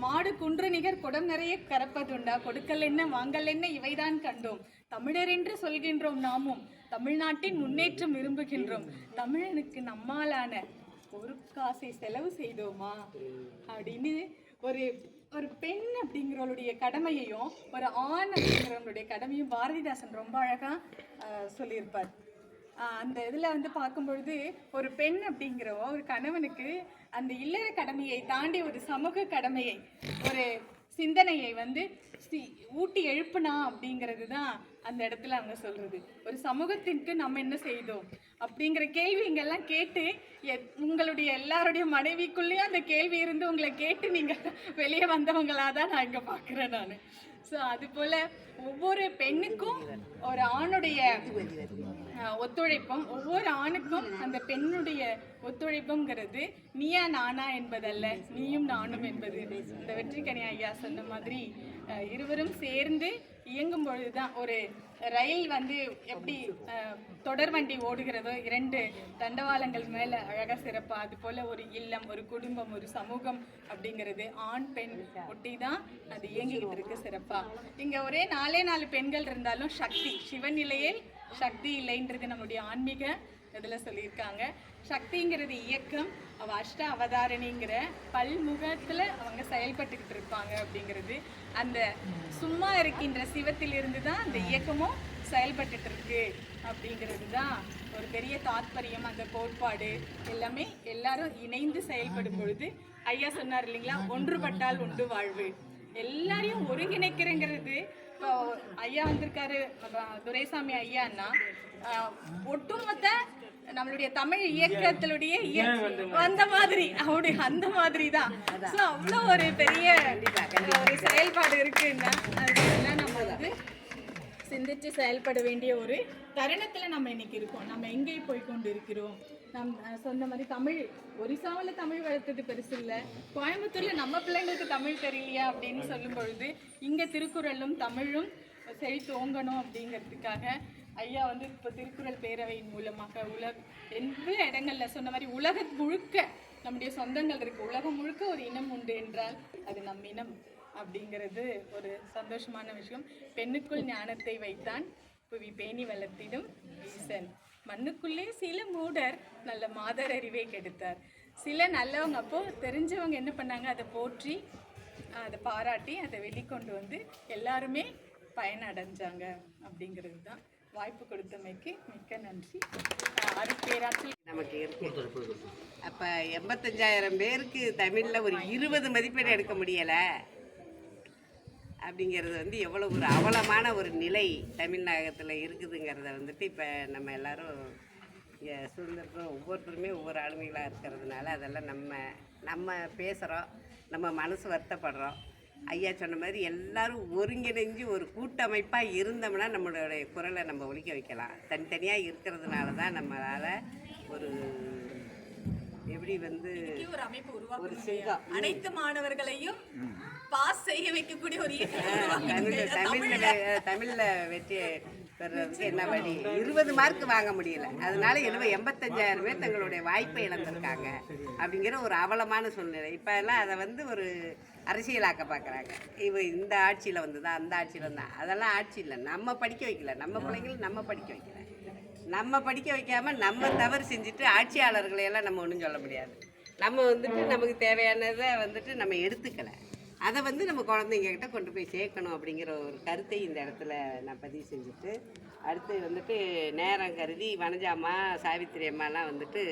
மாடு குன்று நிகர் குடம் நிறைய கறப்பதுண்டா, கொடுக்கல் என்ன வாங்கல் என்ன இவைதான் கண்டோம், தமிழர் என்று சொல்கின்றோம் நாமும் தமிழ்நாட்டின் முன்னேற்றம் விரும்புகின்றோம், தமிழனுக்கு நம்மாலான ஒரு காசை செலவு செய்தோமா அப்படின்னு ஒரு பெண் அப்படிங்கிறவளுடைய கடமையையும் ஒரு ஆண் அப்படிங்கிறவங்களுடைய கடமையும் பாரதிதாசன் ரொம்ப அழகாக சொல்லியிருப்பார். அந்த இதில் வந்து பார்க்கும்பொழுது ஒரு பெண் அப்படிங்கிறவோ ஒரு கணவனுக்கு அந்த இல்லற கடமையை தாண்டி ஒரு சமூக கடமையை, ஒரு சிந்தனையை வந்து ஊட்டி எழுப்புனா அப்படிங்கிறது தான் அந்த இடத்துல அவங்க சொல்கிறது. ஒரு சமூகத்திற்கு நம்ம என்ன செய்தோம் அப்படிங்கிற கேள்வி இங்கெல்லாம் கேட்டு உங்களுடைய எல்லாருடைய மனைவிக்குள்ளேயும் அந்த கேள்வி இருந்து உங்களை கேட்டு நீங்கள் வெளியே வந்தவங்களாக தான் நான் இங்கே பார்க்குறேன் நான். ஸோ அதுபோல் ஒவ்வொரு பெண்ணுக்கும் ஒரு ஆணுடைய ஒத்துழைப்பும், ஒவ்வொரு ஆணுக்கும் அந்த பெண்ணுடைய ஒத்துழைப்புங்கிறது நீயா நானா என்பதல்ல, நீயும் நானும் என்பது. இந்த வெற்றிக்கனி ஐயா சொன்ன மாதிரி இருவரும் சேர்ந்து இயங்கும் பொழுது தான் ஒரு ரயில் வந்து எப்படி தொடர் வண்டி ஓடுகிறதோ 2 தண்டவாளங்கள் மேலே அழகாக சிறப்பாக, அது போல் ஒரு இல்லம், ஒரு குடும்பம், ஒரு சமூகம் அப்படிங்கிறது ஆண் பெண் ஒட்டி தான் அது இயங்கிக்கிட்டு இருக்கு சிறப்பாக. இங்கே ஒரே 4 பெண்கள் இருந்தாலும் சக்தி சிவநிலையே சக்தி இல்லைன்றது நம்மளுடைய ஆன்மீக இதில் சொல்லியிருக்காங்க. சக்திங்கிறது இயக்கம், அவள் அஷ்ட அவதாரணிங்கிற பல்முகத்தில் அவங்க செயல்பட்டுக்கிட்டு இருப்பாங்க அப்படிங்கிறது. அந்த சும்மா இருக்கின்ற சிவத்திலிருந்து தான் அந்த இயக்கமும் செயல்பட்டுட்டு இருக்கு அப்படிங்கிறது தான் ஒரு பெரிய தாத்பரியம். அந்த கோட்பாடு எல்லாமே எல்லாரும் இணைந்து செயல்படும் பொழுது ஐயா சொன்னார் இல்லைங்களா, ஒன்றுபட்டால் உண்டு வாழ்வு, எல்லாரையும் ஒருங்கிணைக்கிறங்கிறது. இப்போ ஐயா வந்திருக்காரு துரைசாமி ஐயான்னா ஒட்டுமொத்த நம்மளுடைய தமிழ் இயக்கத்தினுடைய அந்த மாதிரி அவருடைய அந்த மாதிரி தான். ஸோ அவ்வளோ ஒரு பெரிய ஒரு செயல்பாடு இருக்குன்னா அதெல்லாம் நம்ம வந்து சிந்திச்சு செயல்பட வேண்டிய ஒரு தருணத்தில் நம்ம இன்னைக்கு இருக்கோம். நம்ம எங்கே போய் கொண்டு இருக்கிறோம், நம் சொன்ன மாதிரி தமிழ் ஒரிசாவில் தமிழ் வளர்த்தது பெருசு இல்லை, கோயம்புத்தூரில் நம்ம பிள்ளைங்களுக்கு தமிழ் தெரியலையா அப்படின்னு சொல்லும் பொழுது இங்கே திருக்குறளும் தமிழும் செழித்து ஓங்கணும் அப்படிங்கிறதுக்காக ஐயா வந்து இப்போ திருக்குறள் பேரவையின் மூலமாக எந்த இடங்களில் சொன்ன மாதிரி உலகம் முழுக்க நம்முடைய சொந்தங்கள் இருக்குது, உலகம் முழுக்க ஒரு இனம் உண்டு என்றால் அது நம் இனம் அப்படிங்கிறது ஒரு சந்தோஷமான விஷயம். பெண்ணுக்குள் ஞானத்தை வைத்தான் புவி பேணி வளர்த்திடும் ஈசன், மண்ணுக்குள்ளே சில மூடர் நல்ல மாதர் அறிவை கெடுத்தார். சில நல்லவங்க அப்போது தெரிஞ்சவங்க என்ன பண்ணாங்க, அதை போற்றி அதை பாராட்டி அதை வெளிக்கொண்டு வந்து எல்லாருமே பயனடைஞ்சாங்க அப்படிங்கிறது தான். வாய்ப்பு கொடுத்தமைக்கு மிக்க நன்றி. பேராற்றல் நமக்கு இருக்கு. அப்போ 85,000 பேருக்கு தமிழில் ஒரு 20 மதிப்பெண் எடுக்க முடியலை அப்படிங்கிறது வந்து எவ்வளோ ஒரு அவலமான ஒரு நிலை தமிழ்நாகத்தில் இருக்குதுங்கிறத வந்துட்டு இப்போ நம்ம எல்லோரும் இங்கே சுதந்திரம் ஒவ்வொருத்தருமே ஒவ்வொரு ஆளுமைகளாக இருக்கிறதுனால அதெல்லாம் நம்ம பேசுகிறோம், நம்ம மனசு வருத்தப்படுறோம். ஐயா சொன்ன மாதிரி எல்லாரும் ஒருங்கிணைஞ்சு ஒரு கூட்டமைப்பாக இருந்தோம்னா நம்மளுடைய குரலை நம்ம ஒலிக்க வைக்கலாம். தனித்தனியாக இருக்கிறதுனால தான் நம்மளால் ஒரு எப்படி வந்து ஒரு அமைப்பு ஒரு உருவாக்க சிங்கம் அனைத்து மாணவர்களையும் பாஸ் செய்ய வைக்கக்கூடிய ஒரு தமிழில் வெற்றி பெறதுக்கு என்ன வழி? 20 மார்க் வாங்க முடியல, அதனால 85,000 பேர் தங்களுடைய வாய்ப்பை இழந்திருக்காங்க அப்படிங்கிற ஒரு அவலமான சூழ்நிலை. இப்போ எல்லாம் அதை வந்து ஒரு அரசியலாக்க பார்க்குறாங்க. இந்த ஆட்சியில் வந்துதான் அந்த ஆட்சியில் வந்தான், அதெல்லாம் ஆட்சி இல்லை. நம்ம படிக்க வைக்கல, நம்ம பிள்ளைங்களை நம்ம படிக்க வைக்கல. நம்ம படிக்க வைக்காமல் நம்ம தவறு செஞ்சுட்டு ஆட்சியாளர்களையெல்லாம் நம்ம ஒன்றும் சொல்ல முடியாது. நம்ம வந்துட்டு நமக்கு தேவையானதை வந்துட்டு நம்ம எடுத்துக்கலை, அதை வந்து நம்ம குழந்தைங்கக்கிட்ட கொண்டு போய் சேர்க்கணும் அப்படிங்கிற ஒரு கருத்தை இந்த இடத்துல நான் பதிவு செஞ்சுட்டு, அடுத்து வந்துட்டு நேரம் கருதி வனஜாம்மா சாவித்திரி அம்மாலாம் வந்துட்டு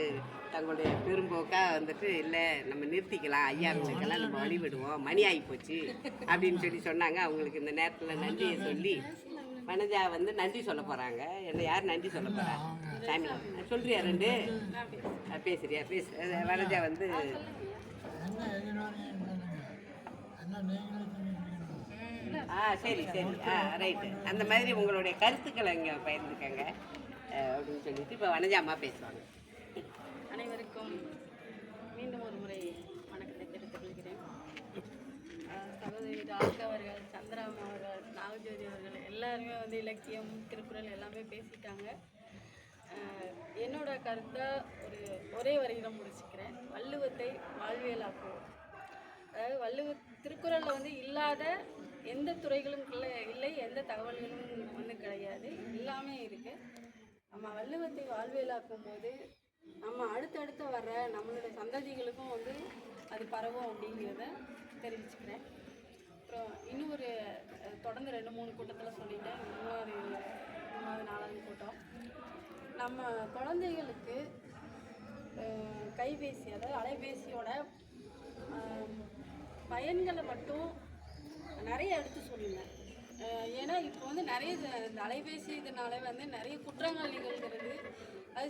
தங்களுடைய பெரும்போக்காக வந்துட்டு இல்லை நம்ம நிறுத்திக்கலாம், ஐயாவுக்கெல்லாம் நம்ம வழிவிடுவோம், மணி ஆகி போச்சு அப்படின்னு சொன்னாங்க. அவங்களுக்கு இந்த நேரத்தில் நன்றியை சொல்லி வனஜா வந்து நன்றி சொல்ல போகிறாங்க. என்ன யார் நன்றி சொல்ல போகிறா? சாமி சொல்கிறியா? 2 பேசுறியா? வனஜா வந்து சரி ரைட்டு, அந்த மாதிரி உங்களுடைய கருத்துக்களை இங்கே பகிர்ந்துக்கங்க அப்படின்னு சொல்லிட்டு இப்போ வனஜா அம்மா பேசுவாங்க. அனைவருக்கும் மீண்டும் ஒரு முறை வணக்கத்தை தெரிவித்துக் கொள்கிறேன். சகோதரி ராஜா அவர்கள், சந்திராமா அவர்கள், நாகஜோதி அவர்கள் எல்லாருமே வந்து இலக்கியம் திருக்குறள் எல்லாமே பேசிட்டாங்க. என்னோட கருத்தை ஒரே வரியில முடிச்சுக்கிறேன். வள்ளுவத்தை வாழ்வியலாக்குவோம். அதாவது திருக்குறளில் வந்து இல்லாத எந்த துறைகளும் இல்லை, எந்த தகவல்களும் வந்து கிடையாது, எல்லாமே இருக்குது. நம்ம வள்ளுவத்தை வாழ்வியலாக்கும் போது நம்ம அடுத்தடுத்து வர்ற நம்மளோட சந்ததிகளுக்கும் வந்து அது பரவும் அப்படிங்கிறத தெரிவிச்சுக்கிறேன். அப்புறம் இன்னும் ஒரு தொடர்ந்து 2-3 கூட்டத்தில் சொல்லிட்டேன். 3வது 4வது கூட்டம் நம்ம குழந்தைகளுக்கு கைபேசி, அதாவது அலைபேசியோட பயன்களை மட்டும் நிறைய எடுத்து சொல்லுங்கள். ஏன்னா இப்போ வந்து நிறைய இந்த அலைபேசி இதனால வந்து நிறைய குற்றங்கள் நிகழ்கிறது. அது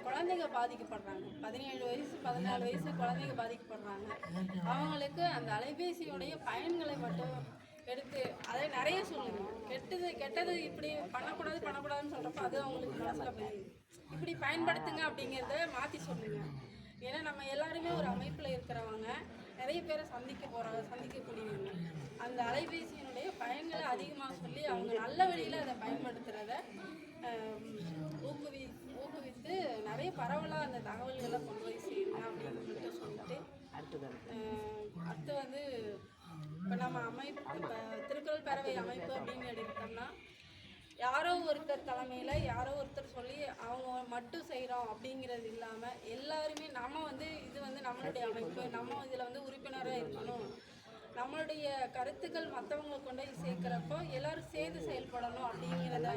குழந்தைங்க பாதிக்கப்படுறாங்க. 17 வயசு 14 வயசு குழந்தைங்க பாதிக்கப்படுறாங்க. அவங்களுக்கு அந்த அலைபேசியோடைய பயன்களை மட்டும் எடுத்து அதை நிறைய சொல்லுங்கள். கெட்டது இப்படி பண்ணக்கூடாதுன்னு சொல்கிறப்ப அது அவங்களுக்கு மனசில் போய் இப்படி பயன்படுத்துங்க அப்படிங்கிறத மாற்றி சொல்லுங்கள். ஏன்னா நம்ம எல்லாருமே ஒரு அமைப்பில் இருக்கிறவங்க, நிறைய பேரை சந்திக்கக்கூடியவங்க. அந்த அலைபேசியினுடைய பயன்களை அதிகமாக சொல்லி அவங்க நல்ல வழியில் அதை பயன்படுத்துகிறத ஊக்குவித்து நிறைய பரவலாக அந்த தகவல்களை கொண்டு போய் செய்யணும் அப்படின்னு சொல்லிட்டு அடுத்து வந்து இப்போ நம்ம அமைப்பு, இப்போ திருக்குறள் பேரவை அமைப்பு அப்படின்னு எடுத்தோம்னா யாரோ ஒருத்தர் தலைமையில் யாரோ ஒருத்தர் சொல்லி அவங்க மட்டும் செய்கிறோம் அப்படிங்கிறது இல்லாமல் எல்லாருமே நம்ம வந்து இது வந்து நம்மளுடைய அமைப்பு, நம்ம இதில் வந்து உறுப்பினராக இருக்கணும், நம்மளுடைய கருத்துக்கள் மற்றவங்க கொண்டு போய் சேர்க்குறப்போ எல்லோரும் சேர்ந்து செயல்படணும் அப்படிங்கிறத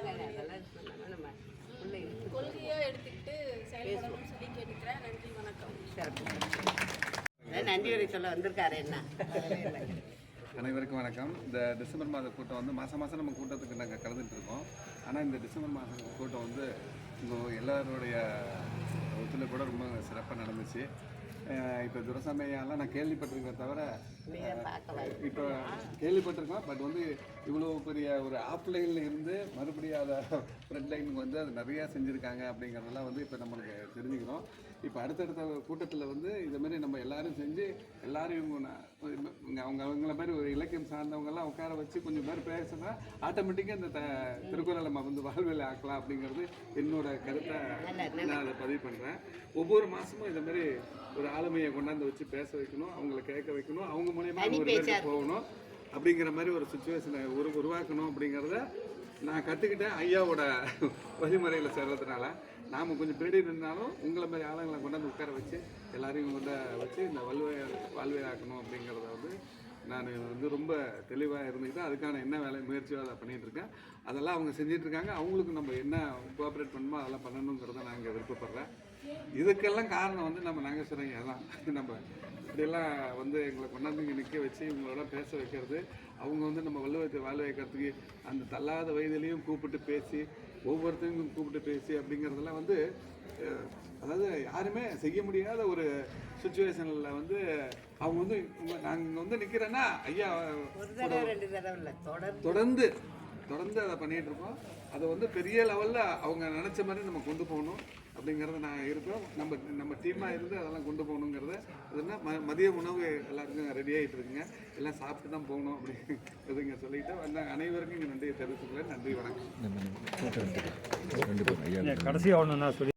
கொள்கையாக எடுத்துக்கிட்டு செயல்படணும்னு சொல்லி கேட்டுக்கிறேன். நன்றி, வணக்கம். நன்றி உரை சொல்ல வந்திருக்காரு என்ன? அனைவருக்கும் வணக்கம். இந்த டிசம்பர் மாத கூட்டம் வந்து மாதம் நம்ம கூட்டத்துக்கு நாங்கள் கலந்துட்டு இருக்கோம். ஆனால் இந்த டிசம்பர் மாத கூட்டம் வந்து எல்லாருடைய ஒத்துழைப்போட ரொம்ப சிறப்பாக நடந்துச்சு. இப்போ துரசாமியெல்லாம் நான் கேள்விப்பட்டிருக்கேன் தவிர இப்போ கேள்விப்பட்டிருக்கேன். பட் வந்து இவ்வளோ பெரிய ஒரு ஆஃப்லைனில் இருந்து மறுபடியும் அதை ஃப்ரண்ட் லைனுக்கு வந்து அது நிறையா செஞ்சுருக்காங்க அப்படிங்கிறதெல்லாம் வந்து இப்போ நம்மளுக்கு தெரிஞ்சுக்கிறோம். இப்போ அடுத்தடுத்த கூட்டத்தில் வந்து இதை மாதிரி நம்ம எல்லாரும் செஞ்சு எல்லாரும் அவங்கள மாதிரி ஒரு இலக்கியம் சார்ந்தவங்கெல்லாம் உட்கார வச்சு கொஞ்சம் பேர் பேசுனா ஆட்டோமேட்டிக்காக இந்த திருக்குறளை நம்ம வந்து வாழ்வியல் ஆக்கலாம் அப்படிங்கிறது என்னோட கருத்தை நான் அதை பதிவு பண்ணுறேன். ஒவ்வொரு மாதமும் இந்த மாதிரி ஒரு ஆளுமையை கொண்டாந்து வச்சு பேச வைக்கணும், அவங்கள கேட்க வைக்கணும், அவங்க மூலயமா ஒரு பேருக்கு போகணும் அப்படிங்கிற மாதிரி ஒரு சுச்சுவேஷனை உருவாக்கணும் அப்படிங்கிறத நான் கற்றுக்கிட்டேன். ஐயாவோட வழிமுறையில் சேர்றதுனால நாம் கொஞ்சம் பின்னாடி நின்னாலும் உங்களை மாதிரி ஆளுங்களை கொண்டாந்து உட்கார வச்சு எல்லாரையும் கொண்ட வச்சு இந்த வாழ்வையாக்கணும் அப்படிங்கிறத வந்து நான் வந்து ரொம்ப தெளிவாக இருந்துக்கிட்டு அதுக்கான என்ன வேலை முயற்சியோ அதை பண்ணிகிட்ருக்கேன். அதெல்லாம் அவங்க செஞ்சிட்ருக்காங்க. அவங்களுக்கு நம்ம என்ன கோஆப்ரேட் பண்ணணுமோ அதெல்லாம் பண்ணணுங்கிறத நான் இங்கே விருப்பப்படுறேன். இதுக்கெல்லாம் காரணம் வந்து நம்ம நாகேஸ்வரன் ஐயா தான். நம்ம இப்படியெல்லாம் வந்து எங்களை கொண்டாந்து இங்கே நிற்க வச்சு இவங்களோட பேச வைக்கிறது, அவங்க வந்து நம்ம வள்ளுவத்தை வாழ வைக்கிறதுக்கு அந்த தள்ளாத வயதிலையும் கூப்பிட்டு பேசி ஒவ்வொருத்தருக்கும் கூப்பிட்டு பேசி அப்படிங்கிறதெல்லாம் வந்து அதாவது யாருமே செய்ய முடியாத ஒரு சுச்சுவேஷனில் வந்து அவங்க வந்து நாங்கள் இங்கே வந்து நிற்கிறேன்னா ஐயா தொடர்ந்து அதை பண்ணிகிட்ருக்கோம். அதை வந்து பெரிய லெவலில் அவங்க நினச்ச மாதிரி நம்ம கொண்டு போகணும் அப்படிங்கிறத நான் இருக்கோம். நம்ம டீமாக இருந்து அதெல்லாம் கொண்டு போகணுங்கிறத அதுனா மதிய உணவு எல்லாருக்கும் ரெடி ஆகிட்டு இருக்குங்க. எல்லாம் சாப்பிட்டு தான் போகணும் அப்படிங்கிறதுங்க சொல்லிட்டு வந்த அனைவருக்கும் இங்கே நன்றியை தெரிவித்துக்கிறேன். நன்றி, வணக்கம். கடைசியாக ஒன்று நான் சொல்லி